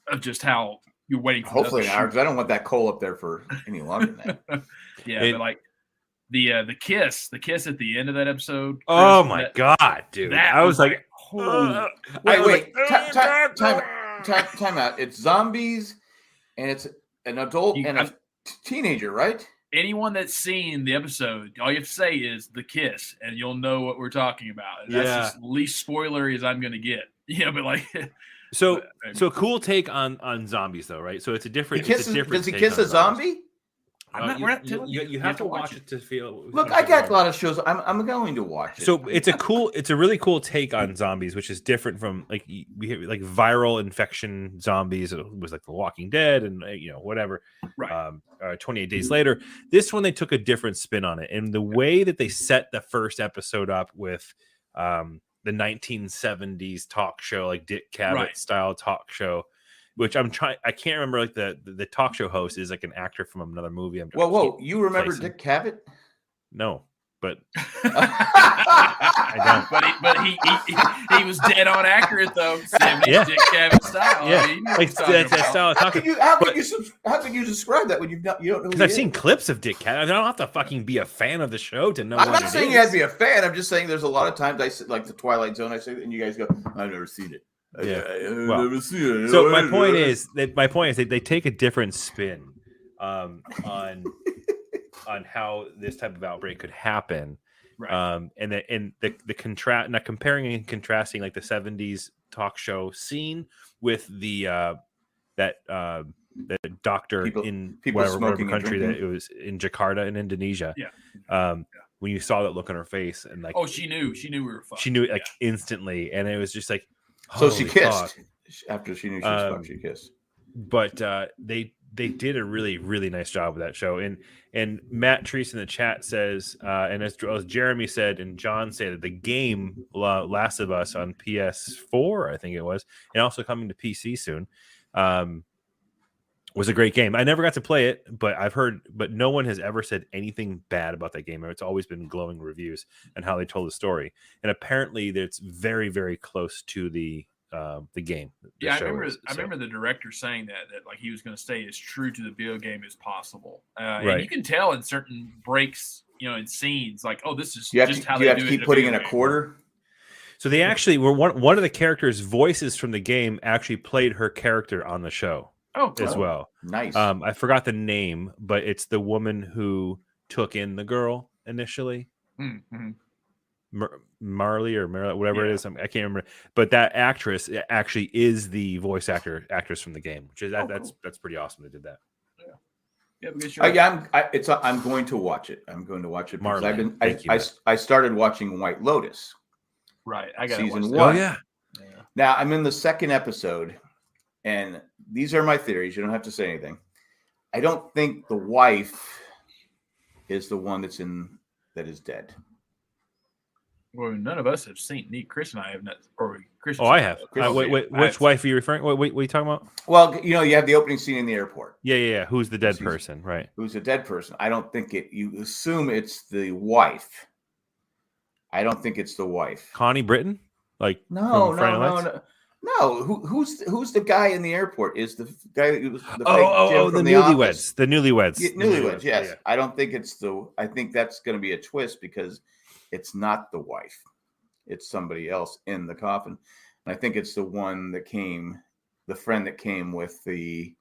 of just how you're waiting for. Hopefully an hour, because I don't want that coal up there for any longer than that. But like the kiss at the end of that episode. Oh my god, dude! I was like, wait, time out. It's zombies, and it's an adult and a teenager, right? Anyone that's seen the episode, all you have to say is the kiss, and you'll know what we're talking about. And that's just the least spoilery as I'm going to get. But like, so cool take on zombies though, right? So it's a different. Does he kiss a zombie? You have to watch it to feel. Look, I got a lot of shows. I'm going to watch it. So it's a really cool take on zombies, which is different from like we have like viral infection zombies. It was like The Walking Dead and whatever. Right. 28 Days Later. This one they took a different spin on it, and the way that they set the first episode up with the 1970s talk show, like Dick Cavett style talk show. Which I can't remember. Like the talk show host is like an actor from another movie. Whoa! You remember Dick Cavett? No, but I don't. But he was dead on accurate though. 70s Dick Cavett style. Yeah, that style of talking. How can you describe that when you don't know? Because I've seen clips of Dick Cavett. I don't have to fucking be a fan of the show to know. I'm not saying you have to be a fan. I'm just saying there's a lot of times I sit like the Twilight Zone. I say, and you guys go, I've never seen it. Well, so my point is that they take a different spin on how this type of outbreak could happen, right? And the contrast, not comparing and contrasting like the 70s talk show scene with the doctor in whatever country that it was in Jakarta in Indonesia. When you saw that look on her face and like, she knew we were fucked. She knew it like instantly, and it was just like. So she kissed after she knew she was fucked. She kissed, but they did a really, really nice job with that show. And Matt Treese in the chat says, and as Jeremy said and John said, that the game Last of Us on PS4, I think it was, and also coming to PC soon, was a great game. I never got to play it, but I've heard, but no one has ever said anything bad about that game. It's always been glowing reviews and how they told the story. And apparently it's very, very close to the game. I remember the director saying that like he was going to stay as true to the video game as possible. And you can tell in certain breaks, in scenes, like, oh, this is how they do it. You have to keep putting in a quarter. So they actually were one of the characters' voices from the game actually played her character on the show. Oh, cool. As well. Nice. I forgot the name, but it's the woman who took in the girl. initially. Mm-hmm. Marley or Marilyn, whatever Yeah. it is. I can't remember. But that actress actually is the voice actress from the game, which is that's pretty awesome. They did that. Yeah, because sure. I'm going to watch it. I'm going to watch it because Marley. I started watching White Lotus. Right. I got season watch 1. Oh yeah. Now I'm in the second episode, and these are my theories. You don't have to say anything. I don't think the wife is the one that is dead. Well, none of us have seen. Chris and I have not. Or Chris. Oh, I have. Chris, Wait, which wife are you referring? Wait, what are you talking about? Well, you have the opening scene in the airport. Yeah. Who's the dead person? Right. Who's the dead person? I don't think it. You assume it's the wife. I don't think it's the wife. Connie Britton? Like No. Who's the guy in the airport? Is the guy who was the the newlyweds. The newlyweds. Yeah, newlyweds, yes. Yeah. I don't think it's I think that's going to be a twist because it's not the wife. It's somebody else in the coffin. And I think it's the one that came, the friend that came with the,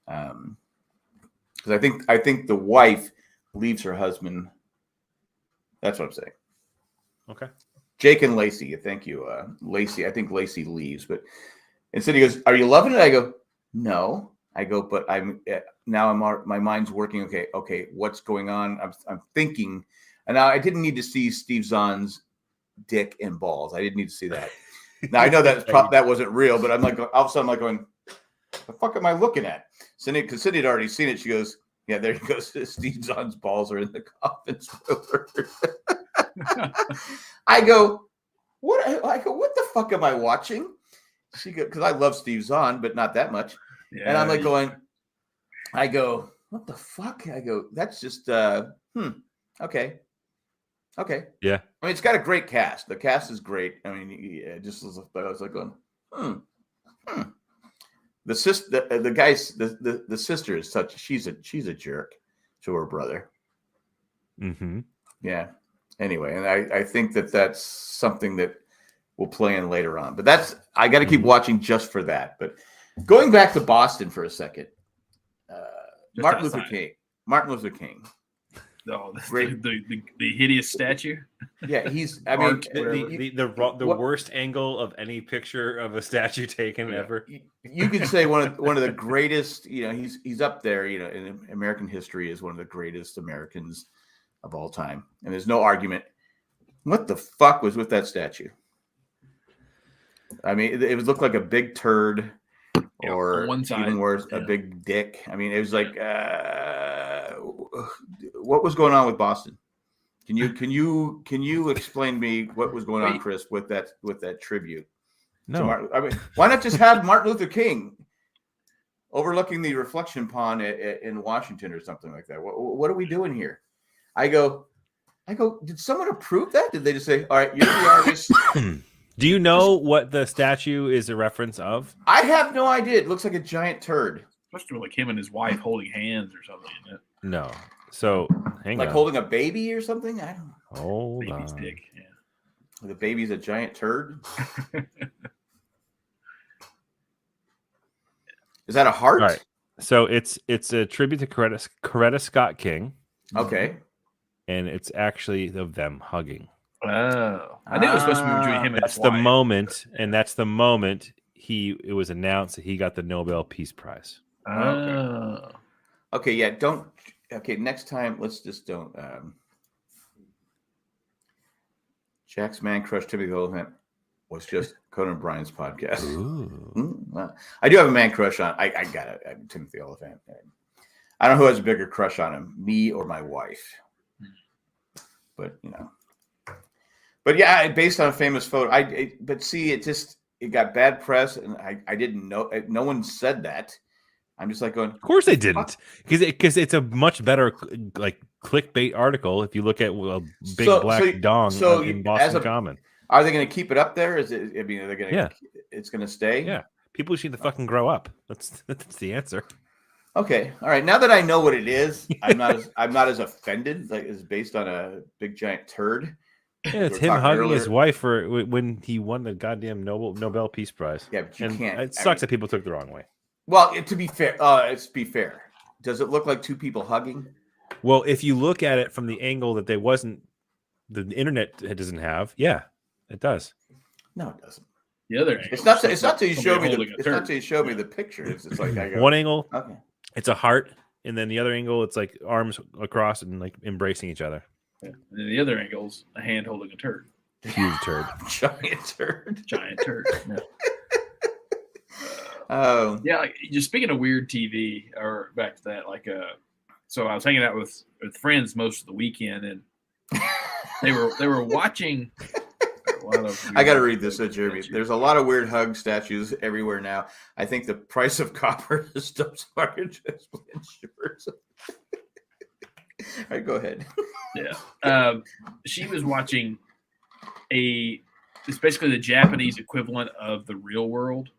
because I think the wife leaves her husband. That's what I'm saying. Okay. Jake and Lacey, thank you, Lacey. I think Lacey leaves, but instead he goes, "Are you loving it?" I go, "No." I go, "But my mind's working. Okay, what's going on?" I'm thinking, and now I didn't need to see Steve Zahn's dick and balls. I didn't need to see that. Now I know that wasn't real, but I'm like, all of a sudden I'm like going, "The fuck am I looking at?" Cyndi, because Cyndi had already seen it. She goes, "Yeah, there he goes. Steve Zahn's balls are in the coffin." Spoiler. I go, what? I go, what the fuck am I watching? She goes, because I love Steve Zahn, but not that much. Yeah, and I'm like going, I go, what the fuck? I go, that's just, okay. Yeah. I mean, it's got a great cast. The cast is great. I mean, I was like going, The sister, the guy's, the sister is she's a jerk to her brother. Mm-hmm. Yeah. Anyway, and I think that's something that will play in later on. But I got to keep watching just for that. But going back to Boston for a second, Martin Luther King. Oh, the hideous statue. Yeah, the worst angle of any picture of a statue taken ever. You could say one of the greatest. He's up there. In American history, is one of the greatest Americans of all time, and there's no argument. What the fuck was with that statue? I mean, it looked like a big turd, or on one side, even worse, a big dick. I mean, it was like, what was going on with Boston? Can you explain to me what was going on, Chris, with that tribute? No, I mean, why not just have Martin Luther King overlooking the reflection pond in Washington or something like that? What are we doing here? I go, did someone approve that? Did they just say, all right, you're the artist? Do you know what the statue is a reference of? I have no idea. It looks like a giant turd. Especially like him and his wife holding hands or something. Isn't it? No. So, hang on. Like holding a baby or something? I don't know. Hold Baby's on. dick. Yeah. The baby's a giant turd? Is that a heart? All right. So, it's a tribute to Coretta Scott King. Okay. And it's actually of them hugging. Oh, I knew it was supposed to be between him and that's his the wife. moment, and that's the moment it was announced that he got the Nobel Peace Prize. Oh. Okay, yeah, don't. Okay, next time, let's just don't. Jack's Man Crush Timothy the Elephant was just Conan O'Brien's podcast. Well, I do have a man crush on. I got it. Timothy the Elephant. I don't know who has a bigger crush on him, me or my wife. But But yeah, based on a famous photo. But see, it got bad press, and I didn't know. No one said that. I'm just like going. Of course they didn't, because it's a much better like clickbait article if you look at a big black dong in Boston Common. Are they going to keep it up there? Is it? I mean, are they going to? Yeah. It's going to stay. Yeah, people just need to fucking grow up. That's the answer. Okay, all right. Now that I know what it is, I'm not as offended. Like it's based on a big giant turd. Yeah, it's him hugging his wife when he won the goddamn Nobel Peace Prize. Yeah, but you can't. It sucks that people took it the wrong way. Well, to be fair, does it look like two people hugging? Well, if you look at it from the angle that the internet doesn't have, yeah, it does. No, it doesn't. The other angle. It's not till you show me holding a turd. the picture. It's just like I go. One angle, Okay. it's a heart, and then the other angle, it's like arms across and like embracing each other. Yeah. And then the other angle's a hand holding a turd. Huge turd. Giant turd. Giant turd. Yeah. Yeah, like, just speaking of weird TV, or back to that, like, so I was hanging out with friends most of the weekend, and they were watching. I got to read this, Jeremy. There's a lot of weird hug statues everywhere now. I think the price of copper is still starting to insurance. All right, go ahead. Yeah, she was watching it's basically the Japanese equivalent of The Real World,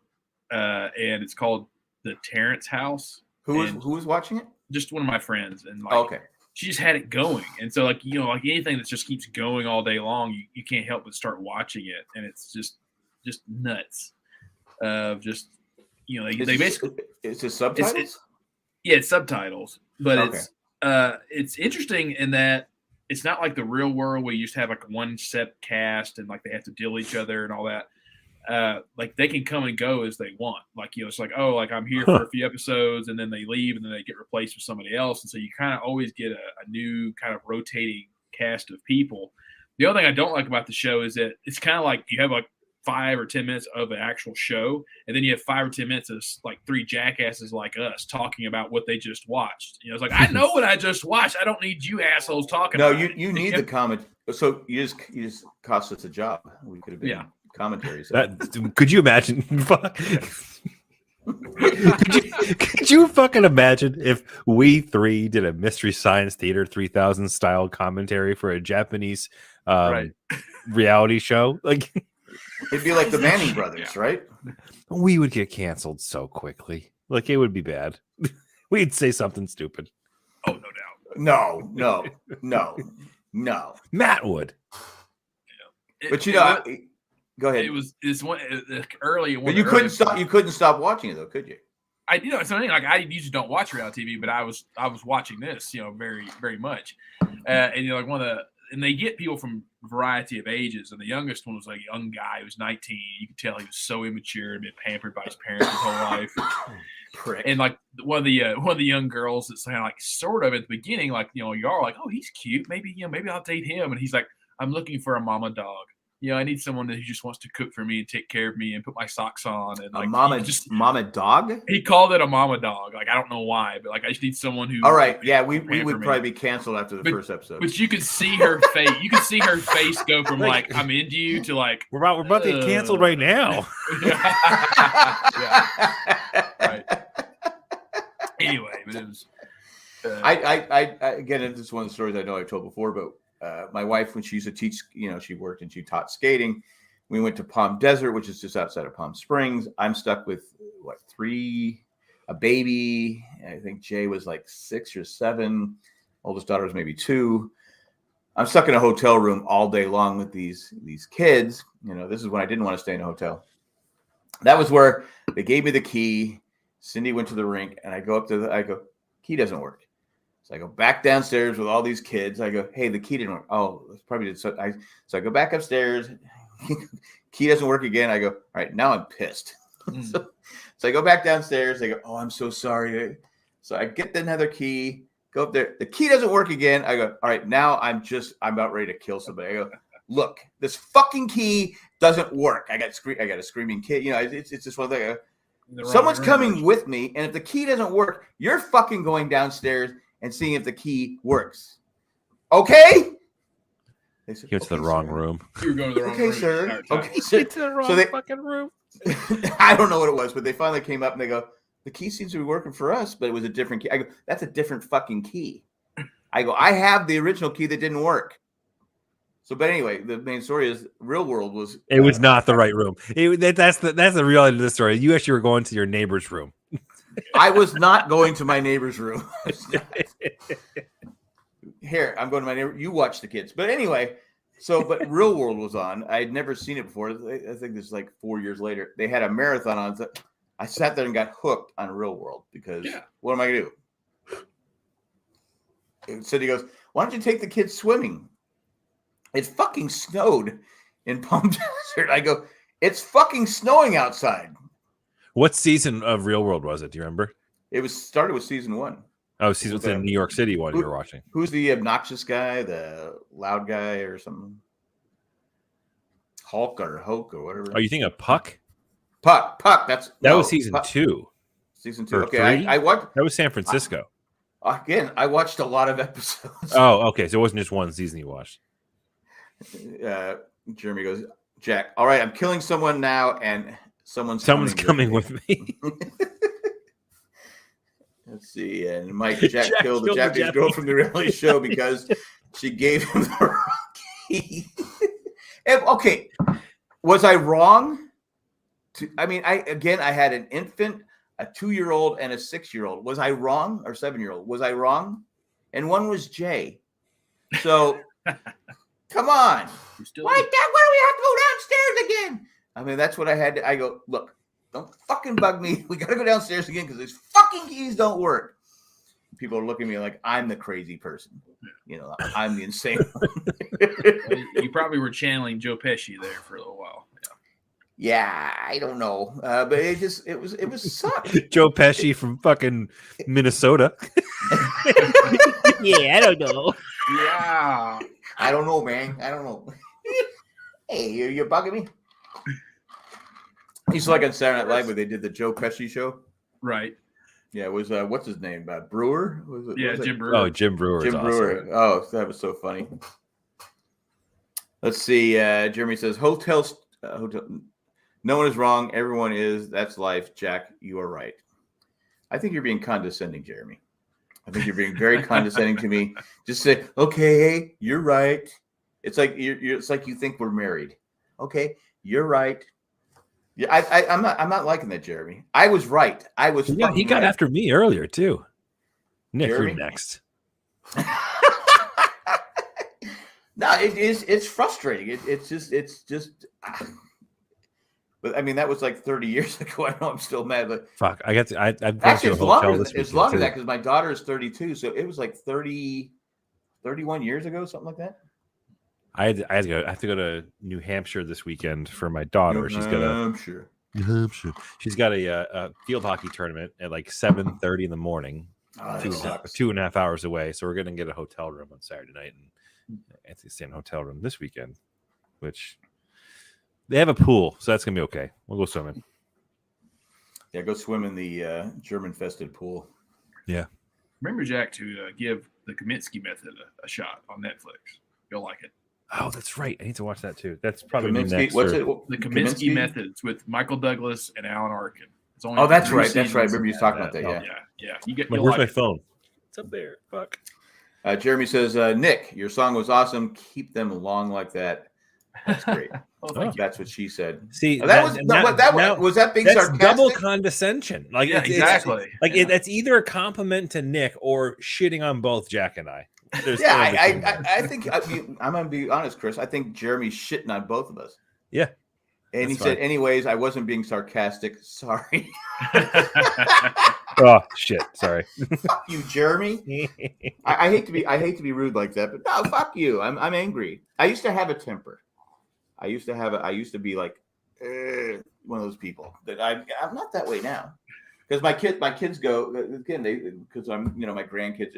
and it's called the Terrace House. Who was watching it? Just one of my friends, and like, okay. She just had it going, and so like like anything that just keeps going all day long, you can't help but start watching it, and it's just nuts. Just they basically it's just subtitles. It's subtitles, but okay. It's interesting in that it's not like The Real World where you used to have like one set cast and like they have to deal each other and all that. Like they can come and go as they want. Like, it's like, oh, like I'm here for a few episodes and then they leave and then they get replaced with somebody else. And so you kind of always get a new kind of rotating cast of people. The other thing I don't like about the show is that it's kind of like you have like 5 or 10 minutes of an actual show, and then you have 5 or 10 minutes of like 3 jackasses like us talking about what they just watched. It's like, I know what I just watched. I don't need you assholes talking. No, about you need the comment. So you just cost us a job. We could have been commentaries. Could you imagine? could you fucking imagine if we 3 did a Mystery Science Theater 3000 style commentary for a Japanese reality show? Like, it'd be like the Manning brothers, right? We would get canceled so quickly. Like, it would be bad. We'd say something stupid. Oh, no doubt. No. Matt would. But go ahead. It's one early. But you couldn't stop. You couldn't stop watching it, though, could you? It's something like I usually don't watch reality TV, but I was watching this, very, very much. And like and they get people from a variety of ages. And the youngest one was like a young guy who was 19. You could tell he was so immature and been pampered by his parents his whole life. Prick. And like one of the young girls that's kind of like sort of at the beginning, like, you are like, oh, he's cute. Maybe I'll date him. And he's like, I'm looking for a mama dog. I need someone who just wants to cook for me and take care of me and put my socks on. And like, mama dog? He called it a mama dog. Like, I don't know why, but like, I just need someone who. All right. Yeah. We would probably be canceled after the first episode. But you could see her face. You could see her face go from like, I'm into you to like, we're about to get canceled right now. Right. Anyway, but it was. I again, this is one of the stories I know I've told before, but my wife, when she used to teach, she worked and she taught skating. We went to Palm Desert, which is just outside of Palm Springs. I'm stuck with 3, a baby. I think Jay was like 6 or 7. Oldest daughter was maybe 2. I'm stuck in a hotel room all day long with these kids. This is when I didn't want to stay in a hotel. That was where they gave me the key. Cyndi went to the rink, and I go up to I go, key doesn't work. So I go back downstairs with all these kids. I go, hey, the key didn't work. Oh, it's probably did. So I go back upstairs. Key doesn't work again. I go, all right, now I'm pissed. So I go back downstairs. They go, oh, I'm so sorry. So I get another key, go up there. The key doesn't work again. I go, all right, now I'm about ready to kill somebody. I go, look, this fucking key doesn't work. I got a screaming kid. It's just one thing. Someone's coming with me, and if the key doesn't work, you're fucking going downstairs and seeing if the key works. Okay? They said, you went to the wrong room. You were going to the wrong room. Sir. Okay, sir. It's the wrong fucking room. I don't know what it was, but they finally came up and they go, the key seems to be working for us, but it was a different key. I go, that's a different fucking key. I go, I have the original key that didn't work. So, but anyway, the main story is Real World was. It was not the right room. That's the reality of the story. You actually were going to your neighbor's room. I was not going to my neighbor's room. Here, I'm going to my neighbor. You watch the kids. But anyway, but Real World was on. I had never seen it before. I think this is like 4 years later. They had a marathon on. I sat there and got hooked on Real World because what am I going to do? Cindy goes, "Why don't you take the kids swimming? It fucking snowed in Palm Desert." I go, "It's fucking snowing outside." What season of Real World was it? Do you remember? It started with season 1. Oh, season the New York City one you were watching. Who's the obnoxious guy, the loud guy, or something? Hulk or whatever. Are you thinking of Puck? Puck. That was season 2. Season 2. Or Okay, 3? I watched. That was San Francisco. I watched a lot of episodes. Oh, okay. So it wasn't just one season you watched. Jeremy goes, "Jack, all right, I'm killing someone now, and someone's coming with me." Let's see. And Mike, Jack killed the Japanese girl from the reality show because she gave him the wrong key. Okay, was I wrong? I had an infant, a 2-year-old, and a 6-year-old. Was I wrong? Or 7-year-old? Was I wrong? And one was Jay. So, come on. Why do we have to go downstairs again? I mean, that's what I had to. I go, look, don't fucking bug me. We got to go downstairs again because these fucking keys don't work. People are looking at me like I'm the crazy person. You know, I'm the insane one. You probably were channeling Joe Pesci there for a little while. Yeah, I don't know. But it was sucked. Joe Pesci from fucking Minnesota. Yeah, I don't know. Yeah. I don't know, man. I don't know. Hey, you're bugging me? He's like on Saturday Night Live where they did the Joe Pesci show. Right. Yeah, it was what's his name? Brewer? Jim Brewer. Oh, Jim Brewer. Jim Brewer. Awesome. Oh, that was so funny. Let's see. Jeremy says, hotel. No one is wrong. Everyone is. That's life. Jack, you are right. I think you're being condescending, Jeremy. I think you're being very condescending to me. Just say, okay, you're right. It's like it's like you think we're married. Okay, you're right. Yeah, I'm not liking that, Jeremy. I was right. I was. Yeah, he got right. after me earlier too. Nick, Jeremy? you're next. No, it's frustrating. It's just. But I mean, that was like 30 years ago. I know I'm still mad, but Fuck, I got to. I've gone actually, to a it's hotel longer, this it's weekend, longer too. than that because my daughter is 32, so it was like 31 years ago, something like that. I have to go to New Hampshire this weekend for my daughter. She's got a field hockey tournament at like 7:30 in the morning, Oh, 2.5 hours away. So we're gonna get a hotel room on Saturday night, and I have to stay in a hotel room this weekend, which they have a pool, so that's gonna be okay. We'll go swimming. Yeah, go swim in the German-fested pool. Yeah. Remember, Jack, to give the Kaminsky Method a shot on Netflix. You'll like it. Oh, that's right. I need to watch that too. That's probably Kaminsky, next. what's or- it? The Kaminsky Methods with Michael Douglas and Alan Arkin. It's only Oh, that's 3 right. That's right. I seasons. remember you talking about that. Oh, Yeah. yeah. Where's You'll my like it. phone? It's up there. Fuck. Jeremy says, Nick, your song was awesome. Keep them long like that. That's great. Oh, thank you. That's what she said. See, Was that being that's sarcastic? double condescension. Like Yeah, exactly. That's either a compliment to Nick or shitting on both Jack and I. There's Yeah, no in between there. I think I'm gonna be honest, Chris. I think Jeremy's shitting on both of us. Yeah. And he That's said, fine. anyways, I wasn't being sarcastic. Sorry. Oh shit! Sorry. Fuck you, Jeremy. I hate to be rude like that, but no, fuck you. I'm angry. I used to have a temper. I used to be like one of those people that I'm not that way now. Because my kids go again, because I'm my grandkids.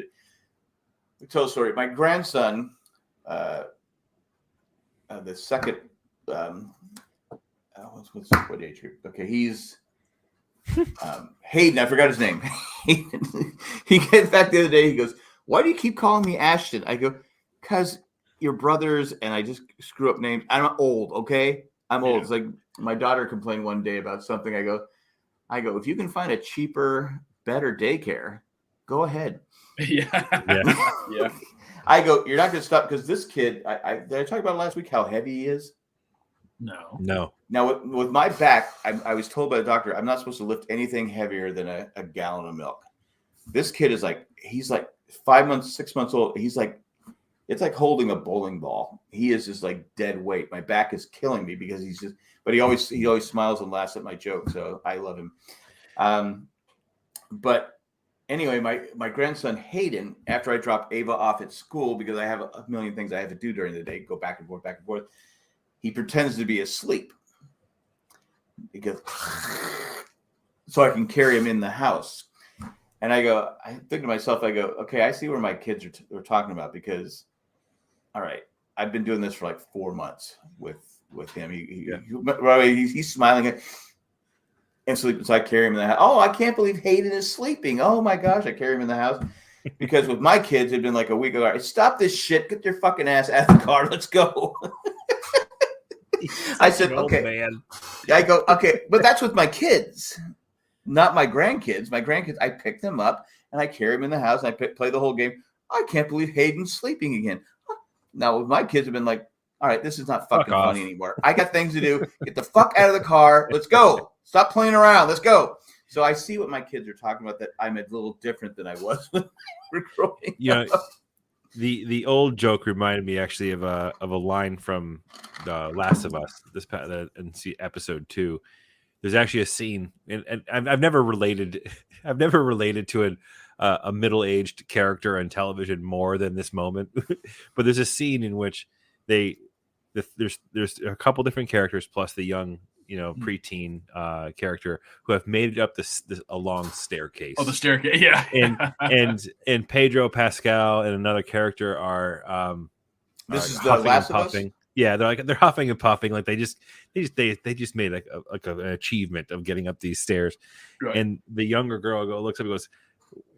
I tell a story. My grandson, the second, what age group? Okay, he's Hayden. I forgot his name. He came back the other day. He goes, "Why do you keep calling me Ashton?" I go, "Cause your brothers and I just screw up names. I'm old. Okay, I'm old." Yeah. It's like my daughter complained one day about something. I go, if you can find a cheaper, better daycare, go ahead. Yeah. I go, you're not going to stop because this kid, did I talk about last week how heavy he is? No. Now, with my back, I was told by the doctor, I'm not supposed to lift anything heavier than a gallon of milk. This kid is he's like 5 months, 6 months old. He's like, it's like holding a bowling ball. He is just like dead weight. My back is killing me because but he always smiles and laughs at my jokes. So I love him. But anyway, my grandson Hayden, after I drop Ava off at school because I have a million things I have to do during the day, go back and forth, he pretends to be asleep. He goes, so I can carry him in the house. And I think to myself, okay, I see where my kids are talking about, because, all right, I've been doing this for like 4 months with him. He's smiling and sleeping. So I carry him in the house. Oh, I can't believe Hayden is sleeping. Oh my gosh, I carry him in the house. Because with my kids, it'd been like a week ago. Stop this shit. Get your fucking ass out of the car. Let's go. I said, okay. Man. I go, okay, but that's with my kids, not my grandkids. My grandkids, I pick them up and I carry them in the house and I play the whole game. I can't believe Hayden's sleeping again. Now, with my kids have been like, all right, this is not fucking funny anymore. I got things to do. Get the fuck out of the car. Let's go. Stop playing around. Let's go. So I see what my kids are talking about, that I'm a little different than I was when we were growing up. The old joke reminded me actually of a line from The Last of Us, and see episode 2. There's actually a scene, and I've never related to a middle-aged character on television more than this moment. But there's a scene in which there's a couple different characters plus the young, preteen character who have made it up a long staircase. Oh, the staircase, yeah. and Pedro Pascal and another character are this is the Last of Us? Yeah, they're huffing and puffing, like they just made an achievement of getting up these stairs. Right. And the younger girl looks up and goes,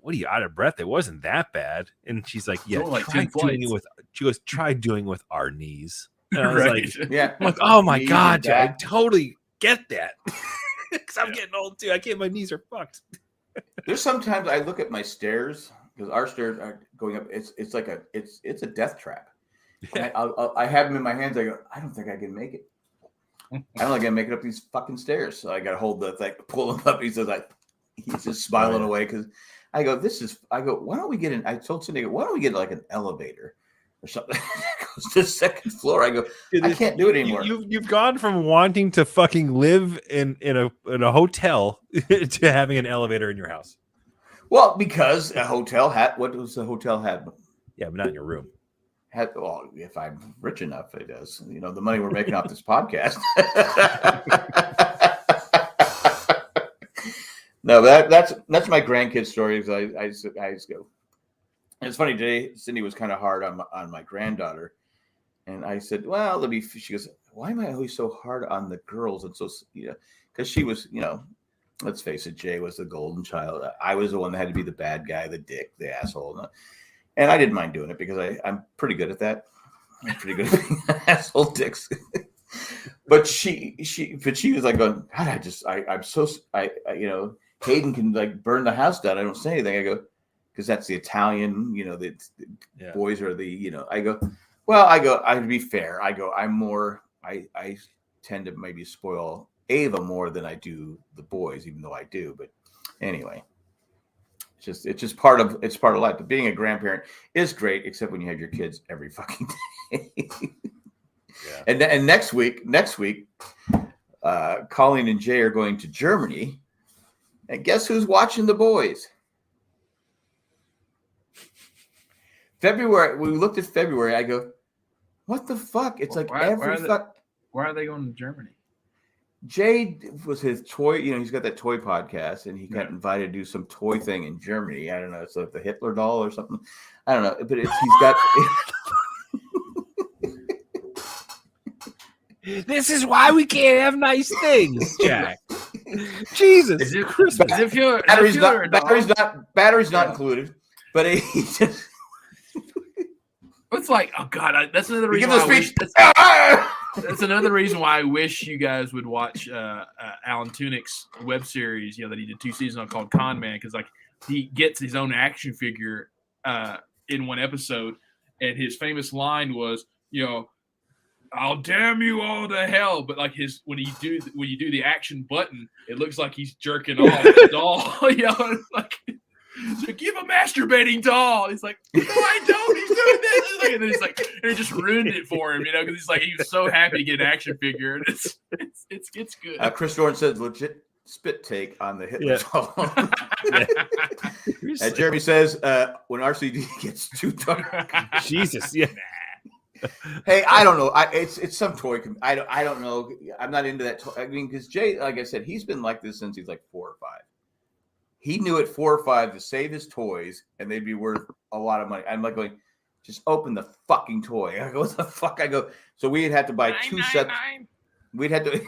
"What are you, out of breath? It wasn't that bad." And she's like, "Yeah, try doing it with our knees." And I was like, "Yeah." I'm like, "Oh my god, Joe, I totally get that." Because I'm getting old too. My knees are fucked. There's sometimes I look at my stairs, because our stairs are going up. It's like it's a death trap. Yeah. I have them in my hands. I go, I don't think I can make it. I don't think I can make it up these fucking stairs. So I got to hold the thing, pull him up. He's just smiling away, because I go, why don't we get I told Cyndi, why don't we get like an elevator or something that goes to the second floor? I go, I can't do it anymore. You've gone from wanting to fucking live in a hotel to having an elevator in your house. Well, because a hotel what does the hotel have? Yeah, but not in your room. Well, if I'm rich enough, it does. The money we're making off this podcast. No, that's my grandkid story. I just go. And it's funny today. Cyndi was kind of hard on my granddaughter, and I said, "Well, She goes, "Why am I always so hard on the girls?" And so, because she was, let's face it, Jay was the golden child. I was the one that had to be the bad guy, the dick, the asshole. And I didn't mind doing it, because I'm pretty good at that. I'm pretty good at being asshole dicks. But she was like going, God, Hayden can like burn the house down. I don't say anything. I go, because that's the Italian, the boys are I go, I'd be fair. I go, I tend to maybe spoil Ava more than I do the boys, even though I do. But anyway. It's just part of life. But being a grandparent is great, except when you have your kids every fucking day. Yeah. And next week, Colleen and Jay are going to Germany, and guess who's watching the boys? February. We looked at February. I go, what the fuck? It's why are they going to Germany? Jay was his toy, he's got that toy podcast, and he got invited to do some toy thing in Germany. I don't know, it's like the Hitler doll or something. I don't know, but he's got. This is why we can't have nice things, Jack. Jesus, batteries not included, but he just. It's like, oh god, that's another reason. That's another reason why I wish you guys would watch Alan Tunick's web series, that he did 2 seasons on, called Con Man, because like he gets his own action figure in one episode, and his famous line was, "I'll damn you all to hell," but like when you do the action button, it looks like he's jerking off the doll. It's like. He's like, "You have a masturbating doll." He's like, "No, I don't. He's doing this." And then he's like, and it just ruined it for him, because he's like, he was so happy to get an action figure, and it's good. Chris Dorn says legit spit take on the Hitler doll. Jeremy says when RCD gets too dark. Jesus, yeah. Hey, I don't know. It's some toy. I don't know. I'm not into that. I mean, because Jay, like I said, he's been like this since he's like 4 or 5. He knew at 4 or 5 to save his toys, and they'd be worth a lot of money. I'm like going, just open the fucking toy. I go, what the fuck? I go. So we'd have to buy 2 sets. We'd have to.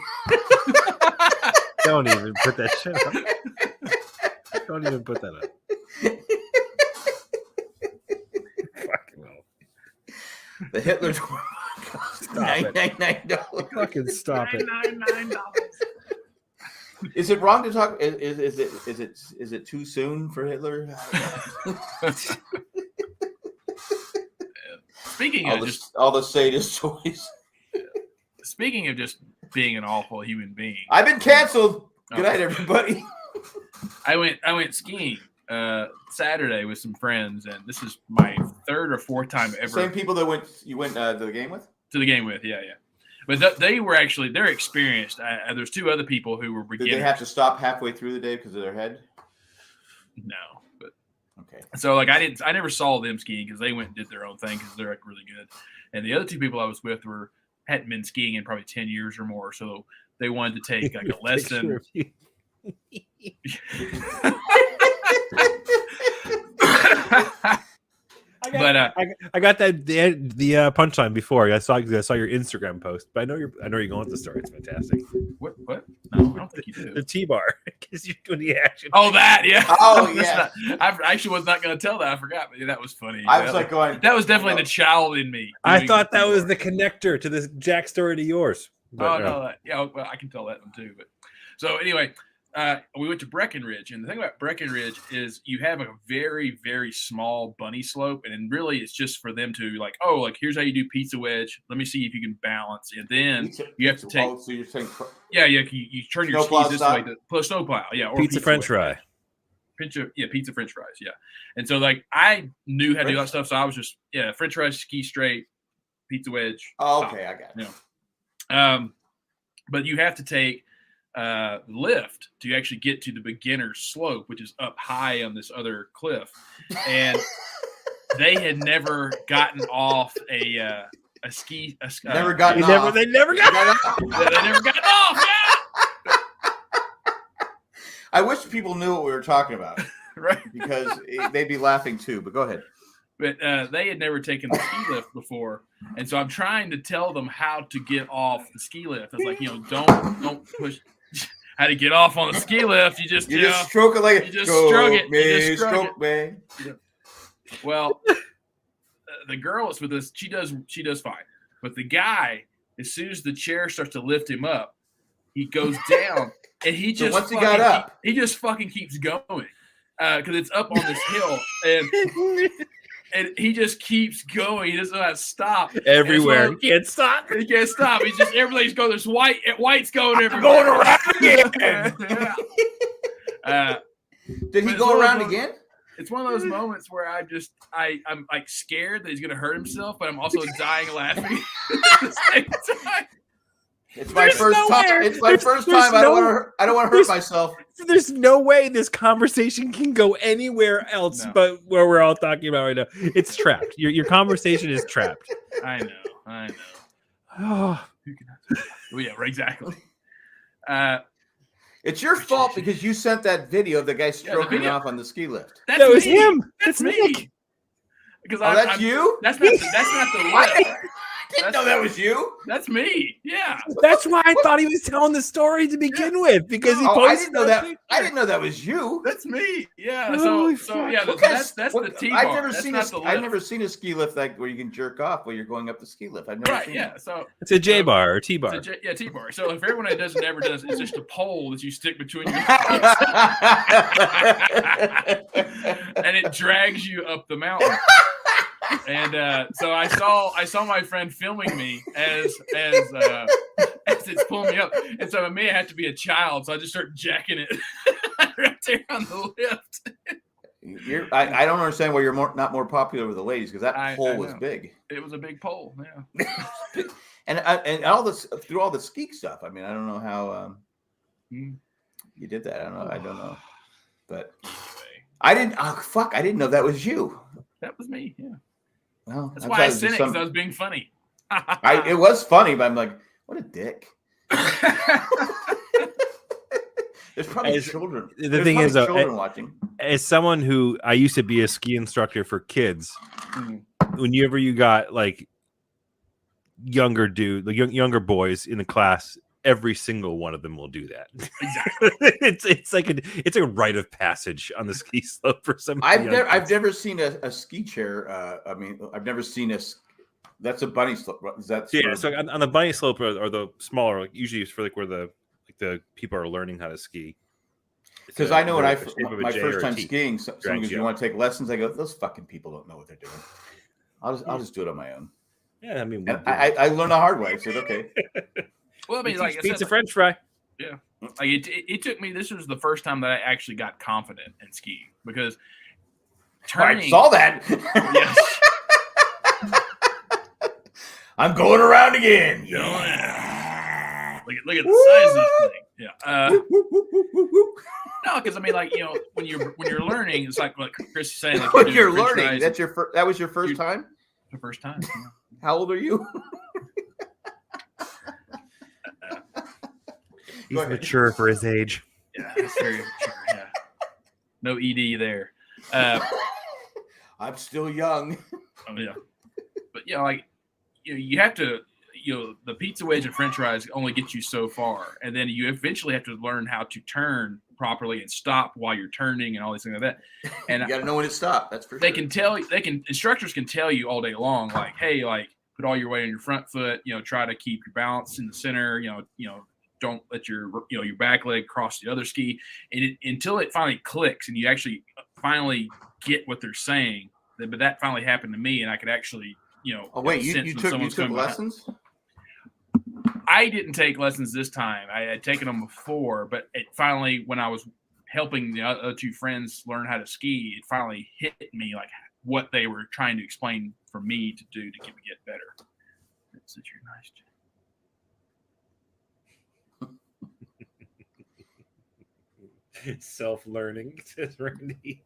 Don't even put that shit up. Don't even put that up. Fucking hell. The Hitler toy cost $999. Fucking stop it. $999. Is it wrong to talk? Is it too soon for Hitler? Speaking of all the sadist toys. Speaking of just being an awful human being, I've been canceled. Good night, everybody. I went skiing Saturday with some friends, and this is my 3rd or 4th time ever. Same people that you went to the game with? To the game with, yeah. But they're experienced. There's 2 other people who were beginners. Did they have to stop halfway through the day because of their head? No, but okay. So like I never saw them skiing because they went and did their own thing because they're like really good. And the other 2 people I was with hadn't been skiing in probably 10 years or more, so they wanted to take like a lesson. I got that the punchline before. I saw your Instagram post, but I know you're going with the story. It's fantastic. What? No, I don't think you do. The T-bar, because you're doing the action. Oh, that, yeah. Oh, yeah. I actually was not going to tell that. I forgot, but that was funny. I was like going. That was definitely the child in me. I thought that was the connector to this Jack story to yours. But, no, yeah. Well, I can tell that one too. But so anyway. We went to Breckenridge, and the thing about Breckenridge is you have a very, very small bunny slope, and then really it's just for them to like, here's how you do pizza wedge. Let me see if you can balance, and then you have to take. So you're saying, you turn your skis this way to snowplow, or pizza French fry. Pizza French fries, yeah. And so like I knew how to do that stuff, so I was just French fries, ski straight, pizza wedge. Oh, okay, I got it. But you have to take lift to actually get to the beginner's slope, which is up high on this other cliff, and they had never gotten off a ski. Never gotten off. They never got off. They never got off. Yeah. I wish people knew what we were talking about, right? Because they'd be laughing too. But go ahead. But they had never taken the ski lift before, and so I'm trying to tell them how to get off the ski lift. I was like, don't push. How to get off on the ski lift? You just stroke it like you just stroke it. You just stroke me. Yeah. Well, the girl is with us. She does fine, but the guy, as soon as the chair starts to lift him up, he goes down, and he just once he got up, he just fucking keeps going because it's up on this hill, and he just keeps going. He doesn't know how to stop. Everywhere. He can't stop. He can't stop. He's just everything's going. There's white's going everywhere. Going around again. Did he go around again? It's one of those moments where I'm like scared that he's gonna hurt himself, but I'm also dying laughing at the same time. It's my first time. It's my first time. I don't want to hurt myself. There's no way this conversation can go anywhere else but where we're all talking about right now. It's trapped. Your conversation is trapped. I know. Oh, yeah, exactly. It's your fault because you sent that video of the guy stroking off on the ski lift. That was him. That's me. Because that's you. That's not the lift. I didn't know that was you. That's me. Yeah. That's why I thought he was telling the story to begin with because he posted. I didn't know that. I didn't know that was you. That's me. Yeah. Holy So yeah. That's the T-bar. I've never seen a ski lift like where you can jerk off while you're going up the ski lift. I've never seen. Yeah. So it's a J bar or T bar. T-bar. So if everyone that never does, it's just a pole that you stick between your and it drags you up the mountain. And so I saw my friend filming me as it's pulling me up, and so me, I had to be a child, so I just started jacking it right there on the lift. I don't understand why you're not more popular with the ladies because that pole was big. It was a big pole, yeah. and all this through all the ski stuff. I mean, I don't know how you did that. I don't know, but I didn't. Oh fuck! I didn't know that was you. That was me. Yeah. Well, That's why I sent it, because I was being funny. It was funny, but I'm like, what a dick. There's probably children. The thing is, children watching. As someone who I used to be a ski instructor for kids, whenever you got like younger boys in the class, every single one of them will do that. Exactly. it's a rite of passage on the ski slope for some. I've never seen a ski chair. I mean, I've never seen that's a bunny slope. Is that So on the bunny slope or the smaller, like, usually it's for like where the people are learning how to ski. Because I know when my first time skiing, someone goes, "You want to take lessons?" I go, "Those fucking people don't know what they're doing. I'll just do it on my own." Yeah, I mean, I learned the hard way. I said, "Okay." Well, I mean, like pizza, French fry. Yeah, like it took me. This was the first time that I actually got confident in skiing, because turning. I saw that. Yes. I'm going around again. Yeah. Look at the size of this thing. Yeah. No, because I mean, like, when you're learning, it's like what Chris is saying. Like, when you're learning, that was your first time. The first time. Yeah. How old are you? He's mature for his age. Yeah, that's very mature. Yeah. No ED there. I'm still young. Oh yeah, but like you have to. The pizza wedge and French fries only get you so far, and then you eventually have to learn how to turn properly and stop while you're turning and all these things like that. And you got to know when to stop. That's for sure. Instructors can tell you all day long, like, hey, like, put all your weight on your front foot. Try to keep your balance in the center. Don't let your back leg cross the other ski, and until it finally clicks and you actually finally get what they're saying. But that finally happened to me, and I could actually, Oh wait, you took lessons? I didn't take lessons this time. I had taken them before, but it finally, when I was helping the other two friends learn how to ski, it finally hit me like what they were trying to explain for me to do to get better. That's such a nice. Self-learning, says Randy.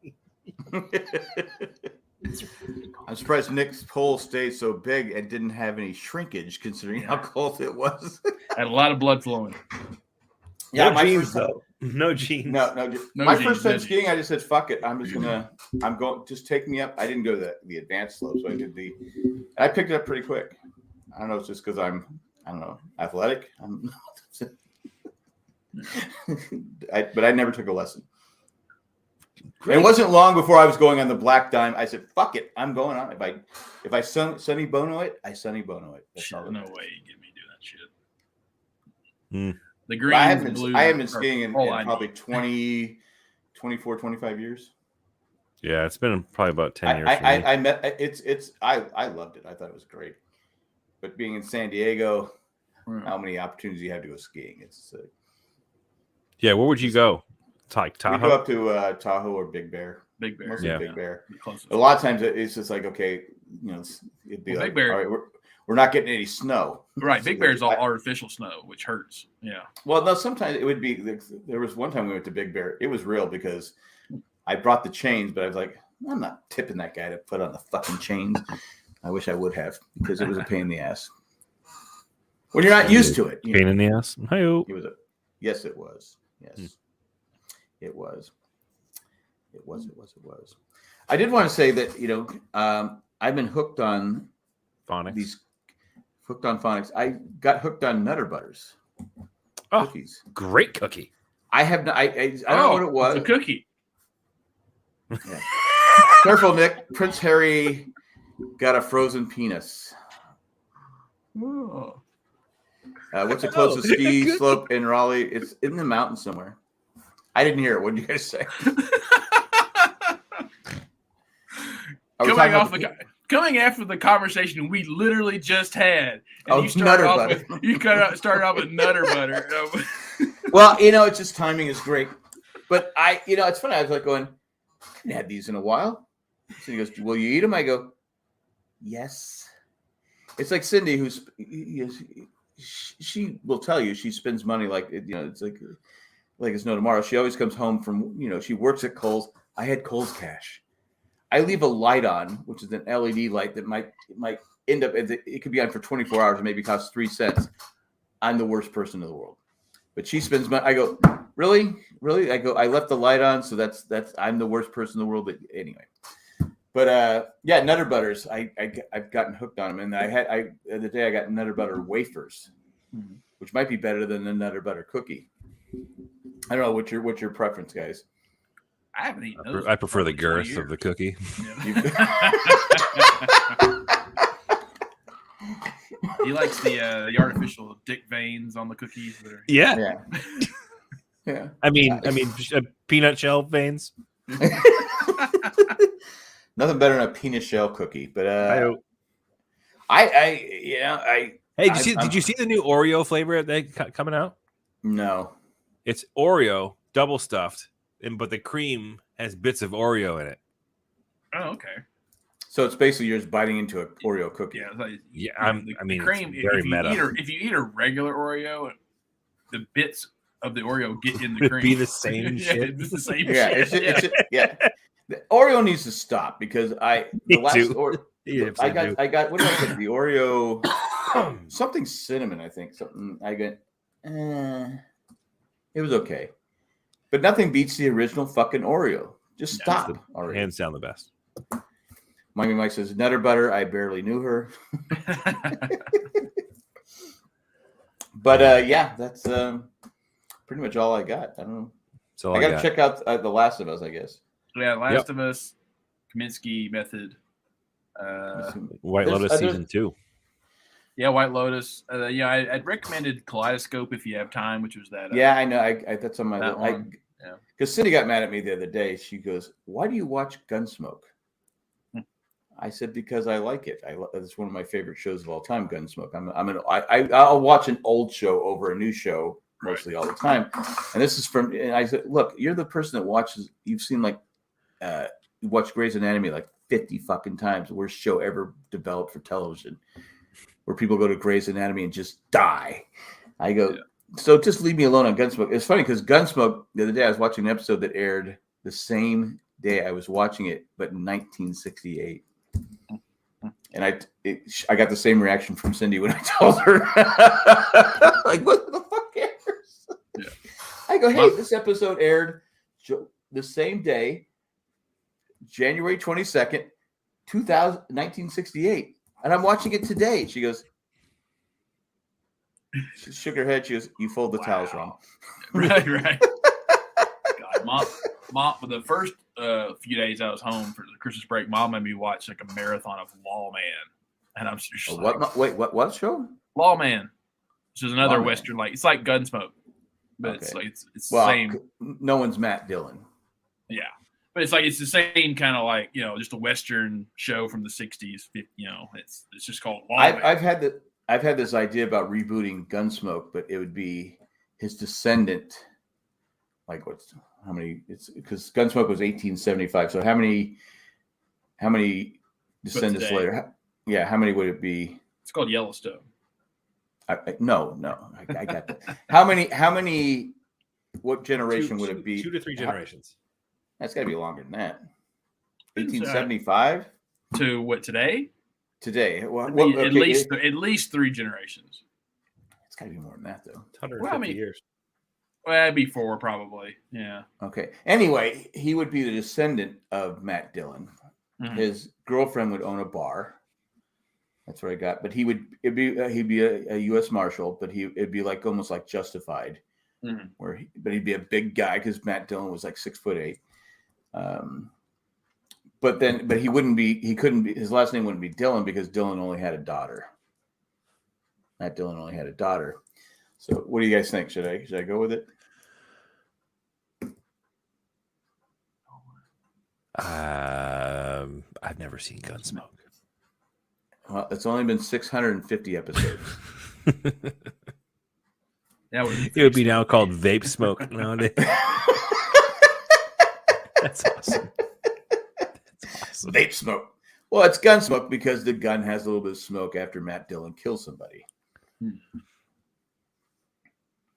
I'm surprised Nick's pole stayed so big and didn't have any shrinkage, considering how cold it was. Had a lot of blood flowing. Yeah, no jeans though. No jeans. No. My first time skiing, I just said, "Fuck it, I'm going. Just take me up." I didn't go to the advanced slope, so I picked it up pretty quick. I don't know. It's just because I don't know, athletic. But I never took a lesson. Great. It wasn't long before I was going on the black dime. I said, "Fuck it, I'm going on." If I Sonny Bono it, I Sonny Bono it. That's no way you get me do that shit. Mm. The green. I haven't been skiing in probably 24, 25 years. Yeah, it's been probably about 10 years. I loved it. I thought it was great. But being in San Diego, how many opportunities you have to go skiing? It's yeah. Where would you go? Like Tahoe? We go up to Tahoe or Big Bear. Big Bear. Mostly Big Bear. Closest. A lot of times it's just like, okay, it'd be like, Big Bear. all right, we're not getting any snow. Right. Big Bear is all artificial snow, which hurts. Yeah. Well, no, sometimes it would be. There was one time we went to Big Bear. It was real because I brought the chains, but I was like, I'm not tipping that guy to put on the fucking chains. I wish I would have, because it was a pain in the ass. When you're not used to it. Pain in the ass? Hi-yo. Yes, it was. Yes. It was. It was. I did want to say that, I've been hooked on phonics. Hooked on phonics. I got hooked on Nutter Butters. Cookies. Great cookie. I have not. I don't know what it was. It's a cookie. Yeah. Careful, Nick. Prince Harry got a frozen penis. Oh. What's the closest ski slope in Raleigh? It's in the mountains somewhere. I didn't hear it. What did you guys say? Coming after the conversation we literally just had, and you started off with Nutter Butter. Well, it's just timing is great. But it's funny. I was like going, I haven't had these in a while. So he goes, "Will you eat them?" I go, "Yes." It's like Cyndi, she will tell you she spends money like it's like it's no tomorrow. She always comes home from she works at Kohl's. I had Kohl's Cash. I leave a light on, which is an LED light that might end up. It could be on for 24 hours and maybe cost 3 cents. I'm the worst person in the world. But she spends money. I go, really? I go, I left the light on, so that's I'm the worst person in the world. But anyway. But yeah, Nutter Butters. I've gotten hooked on them, and the other day I got Nutter Butter wafers, which might be better than the Nutter Butter cookie. I don't know what's your preference, guys. I haven't eaten those. I prefer the girth of the cookie. He likes the artificial dick veins on the cookies. That are... Yeah. I mean, peanut shell veins. Nothing better than a peanut shell cookie, but Hey, did you see the new Oreo flavor coming out? No. It's Oreo double stuffed, but the cream has bits of Oreo in it. Oh, okay. So it's basically you're just biting into an Oreo cookie. Yeah, the cream. Very meta. If you eat a regular Oreo, the bits of the Oreo get in the cream. It'd be the same shit. It's the same shit. Yeah. The Oreo needs to stop because I got what did I get? The Oreo something cinnamon, I think. Something I got. It was okay, but nothing beats the original fucking Oreo. Just stop. Hands down the best. Miami Mike says Nutter Butter. I barely knew her. But yeah, that's pretty much all I got. I don't know. So I got to check out The Last of Us, I guess. Yeah, Last of Us, Kaminsky Method, White Lotus season 2. Yeah, White Lotus. I'd recommended Kaleidoscope if you have time, which was that. Yeah, I know. That's on my list. Because Cyndi got mad at me the other day. She goes, "Why do you watch Gunsmoke?" I said, "Because I like it. It's one of my favorite shows of all time. Gunsmoke. I'll watch an old show over a new show mostly all the time." And this is from. And I said, "Look, you're the person that watches. You've seen you watch Grey's Anatomy like 50 fucking times. The worst show ever developed for television, where people go to Grey's Anatomy and just die." I go, so just leave me alone on Gunsmoke. It's funny because Gunsmoke, the other day I was watching an episode that aired the same day I was watching it, but in 1968. And I got the same reaction from Cyndi when I told her, like, what the fuck cares? Yeah. I go, hey, this episode aired the same day, January 22nd, 1968. And I'm watching it today. She goes, she shook her head. She goes, you fold the towels wrong. Right. God, Mom, for the first few days I was home for the Christmas break, Mom made me watch like a marathon of Lawman. And I'm just what show? Lawman. Which is another Western, it's like Gunsmoke. But it's the same. No one's Matt Dillon. Yeah. But it's the same kind of just a Western show from the 60s. It's just called Lawman. I've had this idea about rebooting Gunsmoke, but it would be his descendant. Like how many? It's because Gunsmoke was 1875. So how many descendants later? Yeah, how many would it be? It's called Yellowstone. No, I got that. How many? What generation would it be? 2 to 3 generations. That's got to be longer than that. 1875 to what today? Today, at least 3 generations. It's got to be more than that, though. 150 years. Well, that'd be 4 probably. Yeah. Okay. Anyway, he would be the descendant of Matt Dillon. Mm-hmm. His girlfriend would own a bar. That's what I got. But he'd be a U.S. Marshal, but it'd be almost like Justified, but he'd be a big guy because Matt Dillon was like 6'8". But he wouldn't be. He couldn't be. His last name wouldn't be Dillon because Dillon only had a daughter. Matt Dillon only had a daughter. So, what do you guys think? Should I go with it? I've never seen Gunsmoke. Well, it's only been 650 episodes. It would be now called Vape Smoke nowadays. That's awesome. Vape Smoke. Well, it's Gunsmoke because the gun has a little bit of smoke after Matt Dillon kills somebody.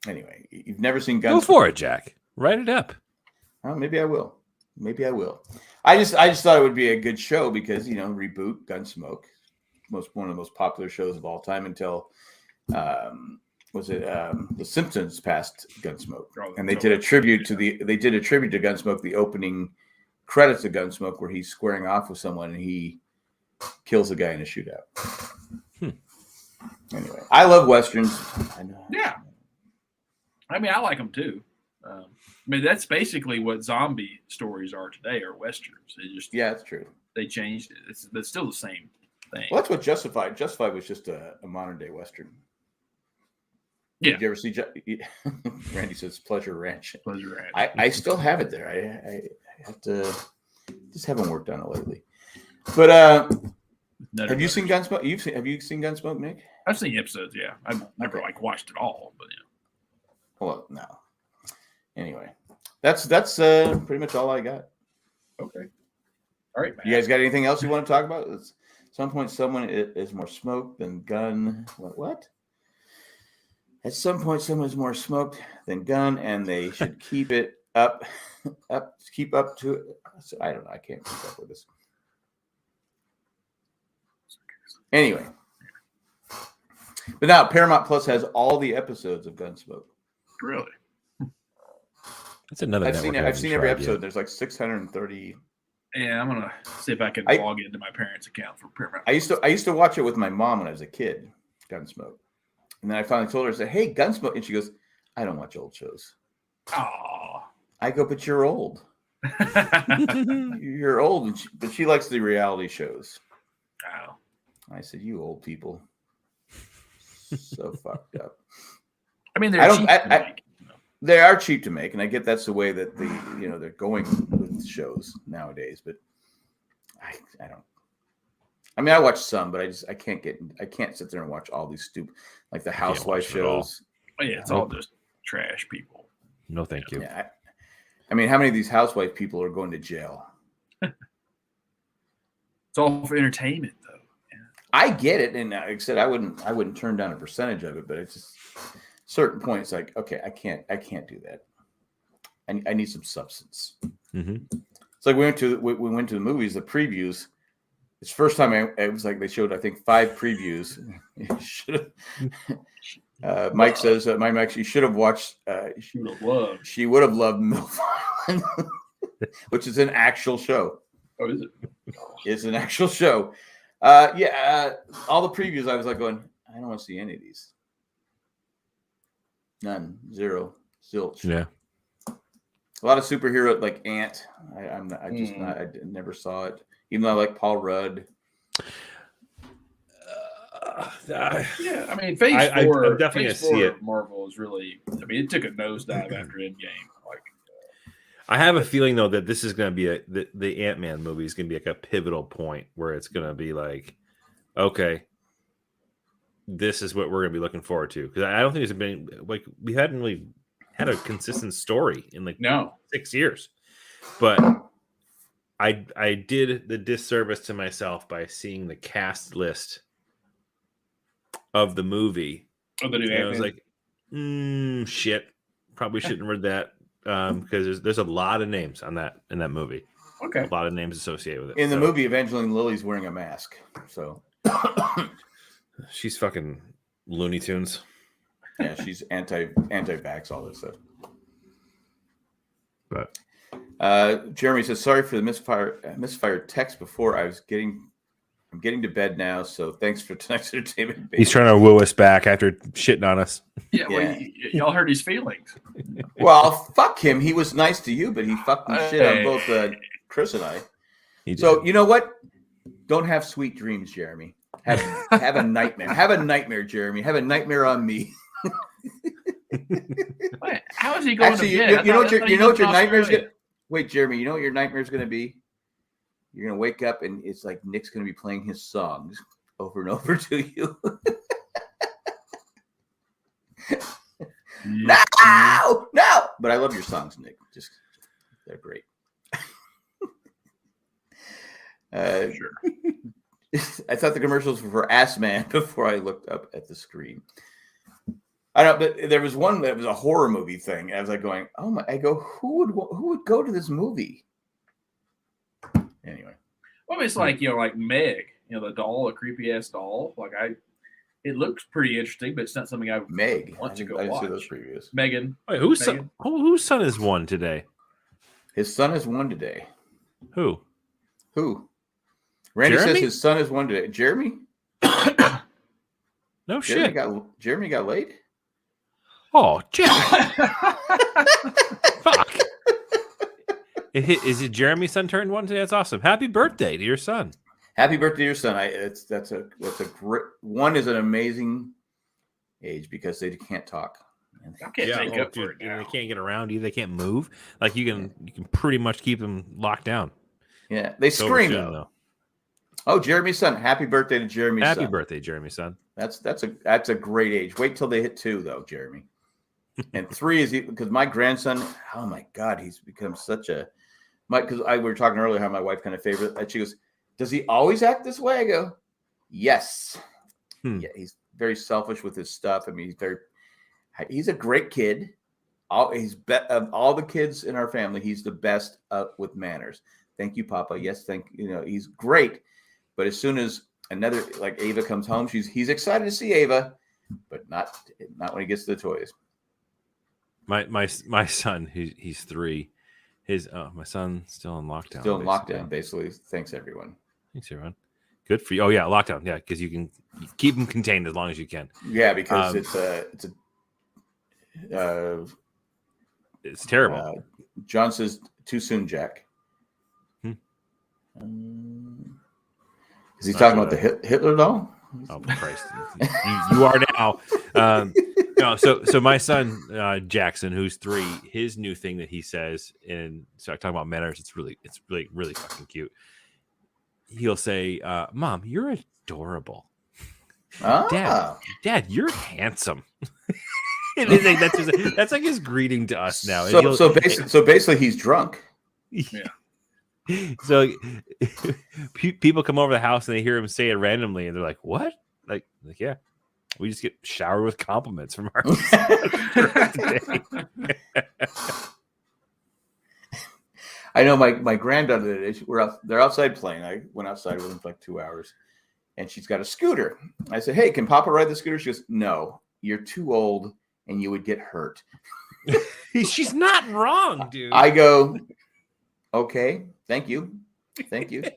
Anyway, you've never seen Gunsmoke. Go for it, Jack. Write it up. Maybe I will. Maybe I will. I just thought it would be a good show because reboot Gunsmoke, one of the most popular shows of all time until The Simpsons passed Gunsmoke, and they did a tribute to Gunsmoke, the opening credits of Gunsmoke, where he's squaring off with someone and he kills a guy in a shootout. Anyway, I love westerns. I know. Yeah, I mean, I like them too. I mean, that's basically what zombie stories are today, are westerns. That's true. They changed it. It's still the same thing. Well, that's what Justified. Justified was just a modern day western. Yeah. Did you ever see? Randy says Pleasure Ranch. Pleasure Ranch. I still have it there. I have to. Just haven't worked on it lately. But have you seen Gunsmoke? Have you seen Gunsmoke, Nick? I've seen episodes. Yeah, I've never watched it all, but Well, no. Anyway, that's pretty much all I got. Okay. All right, man. You guys got anything else you want to talk about? At some point, someone is more smoked than gun. What? At some point, someone is more smoked than gun, and they should keep it up. Keep up to it. I don't know. I can't keep up with this. Anyway, but now Paramount Plus has all the episodes of Gunsmoke. Really? That's another. I've seen every episode. There's like 630. Yeah, I'm gonna see if I can log into my parents' account for Paramount. I used to watch it with my mom when I was a kid, Gunsmoke, and then I finally told her, I said, "Hey, Gunsmoke," and she goes, "I don't watch old shows." Oh, I go, "But you're old. You're old," but she likes the reality shows. Oh. I said, "You old people, so fucked up." I mean, they are cheap to make, and I get that's the way that they're going with shows nowadays. But I don't. I mean, I watch some, but I can't sit there and watch all these stupid, like the housewife shows. Oh, yeah, it's all just trash people. No, thank you. Yeah, I mean, how many of these housewife people are going to jail? It's all for entertainment, though. Yeah. I get it, and like I said, I wouldn't turn down a percentage of it, but it's just certain points. Like, okay, I can't do that. I need some substance. Mm-hmm. It's like we went to the movies, the previews. It's the first time it was like they showed, I think, 5 previews. Mike says, Mike, you should have watched. She would have loved MILF Island, which is an actual show. Oh, is it? It's an actual show. All the previews, I was like going, I don't want to see any of these. None, zero, zilch. Yeah. A lot of superhero like Ant. I never saw it. Even though I like Paul Rudd. Yeah, I mean, Phase 4. I'm definitely gonna see it. Marvel is really. I mean, it took a nosedive after Endgame. I have a feeling though that this is going to be the Ant-Man movie is going to be like a pivotal point where it's going to be like, okay, this is what we're going to be looking forward to, because I don't think it's been like we hadn't really had a consistent story in 6 years, but I did the disservice to myself by seeing the cast list of the movie. Oh, the new Ant-Man. I was like, shit, probably shouldn't have read that. Because there's a lot of names in that movie. Okay, a lot of names associated with it. In the movie, Evangeline Lilly's wearing a mask, so she's fucking Looney Tunes. Yeah, she's anti-vax, all this stuff. But Jeremy says, "Sorry for the misfired text before. I'm getting to bed now, so thanks for tonight's entertainment." Baby. He's trying to woo us back after shitting on us. Yeah, well, y'all hurt his feelings. Well, fuck him. He was nice to you, but he fucked me shit on both Chris and I. So you know what? Don't have sweet dreams, Jeremy. Have a nightmare. Have a nightmare, Jeremy. Have a nightmare on me. Wait, how is he going Actually, to bed? you know what your nightmare's gonna. Wait, Jeremy. You know what your nightmare's gonna be? You're going to wake up and it's like Nick's going to be playing his songs over and over to you. No! But I love your songs, Nick. They're great. Sure. I thought the commercials were for Ass Man before I looked up at the screen. I don't know, but there was one that was a horror movie thing. I was like going, oh my, I go, who would go to this movie? Well, it's like like Meg, the doll, a creepy ass doll. It looks pretty interesting, but it's not something I Meg. want to go I didn't watch. see those previews. Megan. Wait, whose son is one today? His son is one today. Who? Randy Jeremy? says his son is one today. Jeremy? No shit. Jeremy got laid? Oh, Jack. Fuck. Is it Jeremy's son turned one today? That's awesome. Happy birthday to your son. Happy birthday to your son. That's a great one. Is an amazing age because they can't talk. I can't take up for it now. They can't get around you. They can't move. Like you can pretty much keep them locked down. Yeah, they scream though. Oh, Jeremy's son. Happy birthday to Jeremy's son. Happy birthday, Jeremy's son. That's a great age. Wait till they hit 2 though, Jeremy. And 3 is because my grandson. Oh my God, he's become such a. Because we were talking earlier how my wife kind of favorite. And she goes, "Does he always act this way?" I go, "Yes." Yeah, he's very selfish with his stuff. I mean, he's a great kid. Of all the kids in our family, he's the best with manners. Thank you, Papa. Yes, he's great. But as soon as another like Ava comes home, he's excited to see Ava, but not when he gets to the toys. My son, he's 3. My son's still in lockdown. Still in lockdown, basically. Thanks, everyone. Thanks, everyone. Good for you. Oh yeah, lockdown. Yeah, because you can keep them contained as long as you can. Yeah, because it's terrible. John says too soon, Jack. Is he talking about the Hitler doll? Oh Christ! you are now. No, so my son Jackson, who's 3, his new thing that he says, and so I talk about manners. It's really fucking cute. He'll say, "Mom, you're adorable." Dad, you're handsome. That's like his greeting to us now. So basically, he's drunk. Yeah. So people come over the house and they hear him say it randomly, and they're like, "What?" Like yeah. We just get showered with compliments from our I know my granddaughter, they're outside playing. I went outside with them for like 2 hours, and she's got a scooter. I said, "Hey, can Papa ride the scooter?" She goes, "No, you're too old and you would get hurt." She's not wrong, dude. I go, "Okay, thank you. Because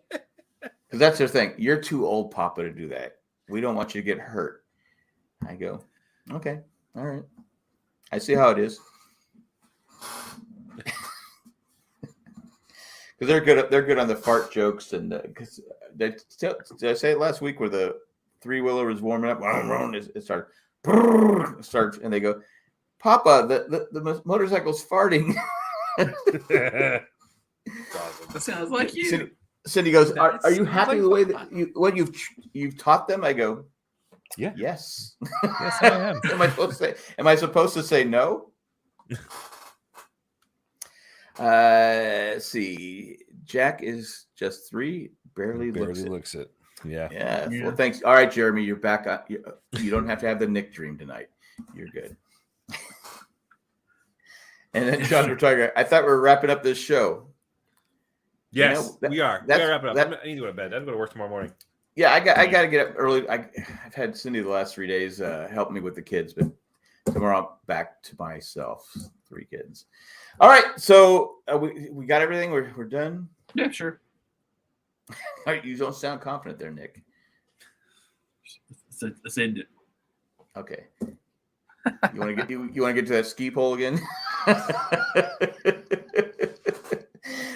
that's their thing. You're too old, Papa, to do that. We don't want you to get hurt." I go, "Okay, all right. I see how it is." Because they're good on the fart jokes, and because did I say it last week where the 3-wheeler was warming up? It starts, and they go, "Papa, the motorcycle's farting." That sounds like you. Cindy goes, "Are you happy with the way that you've taught them?" I go, "Yeah, yes, yes, I am." Am I supposed to say no? Let's see. Jack is just 3. Barely looks it. Yeah. Well, thanks. All right, Jeremy, you're back. You don't have to have the Nick dream tonight. You're good. And then John, we're talking. I thought we were wrapping up this show. Yes, we are. We gotta wrap it up. I need to go to bed. I have to go to work tomorrow morning. Yeah, I got to get up early. I've had Cyndi the last 3 days help me with the kids, but tomorrow I'm back to myself. 3 kids. All right, so we got everything. We're done. Yeah, sure. All right, you don't sound confident there, Nick. Let's end it. Okay. You want to get to that ski pole again?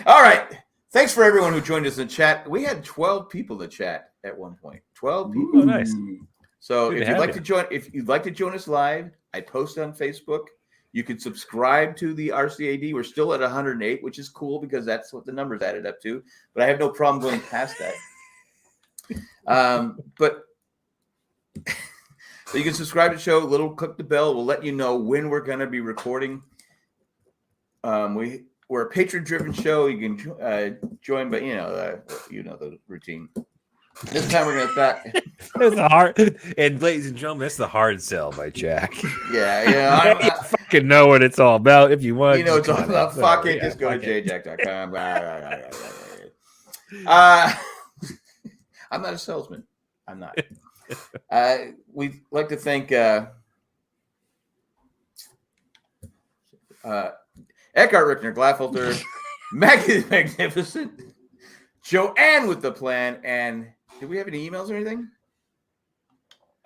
All right. Thanks for everyone who joined us in chat. We had 12 people to chat at one point. 12 people. Oh, nice. So if you'd like to join us live, I post on Facebook. You can subscribe to the RCAD. We're still at 108, which is cool because that's what the numbers added up to. But I have no problem going past that. But so you can subscribe to the show. Click the bell. We'll let you know when we're going to be recording. We're a patron-driven show. You can join, but you know the routine. This time we're going to back. That's a hard. And ladies and gentlemen, that's the hard sell by Jack. Yeah. I fucking know what it's all about. If you want, you know it's all about. Fuck it. Just go to jjack.com. I'm not a salesman. I'm not. We'd like to thank Eckhart Rickner, Glaffelter, Maggie the Magnificent, Joanne with the plan, and did we have any emails or anything?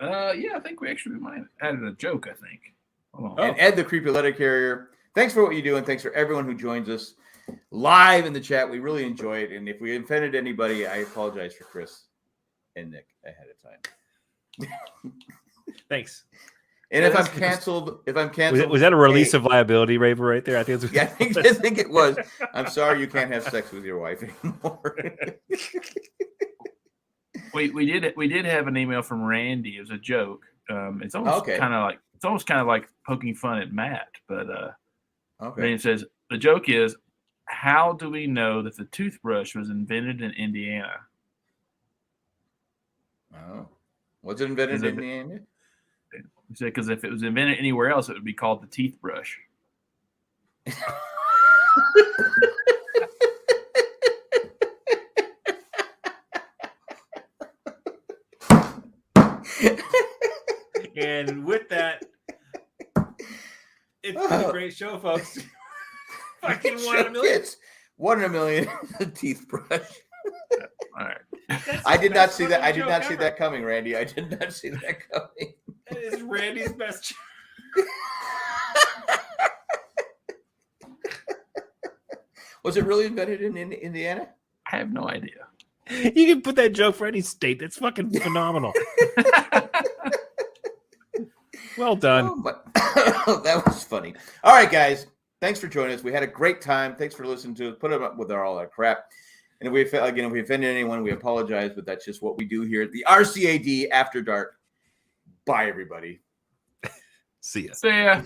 Yeah, I think we actually might have added a joke, I think. Hold on. And Ed the Creepy Letter Carrier. Thanks for what you do, and thanks for everyone who joins us live in the chat. We really enjoy it. And if we offended anybody, I apologize for Chris and Nick ahead of time. Thanks. And if I'm canceled, Was that a release of liability waiver right there? I think it's yeah, I think it was. I'm sorry you can't have sex with your wife anymore. We did have an email from Randy. It was a joke. It's almost kind of like poking fun at Matt, but Randy says the joke is, how do we know that the toothbrush was invented in Indiana? Oh, was it invented in Indiana? He said because if it was invented anywhere else, it would be called the teeth brush. And with that, it's been a great show, folks. Fucking 1 in a million. It's 1 in a million. The teeth brush. All right. I did not see that. I did not see that coming, Randy. I did not see that coming. That is Randy's best joke. Was it really invented in Indiana? I have no idea. You can put that joke for any state. That's fucking phenomenal. Well done. That was funny. All right, guys. Thanks for joining us. We had a great time. Thanks for listening to us. Put up with all that crap. And if we offended anyone, we apologize, but that's just what we do here at the RCAD After Dark. Bye, everybody. See ya. See ya.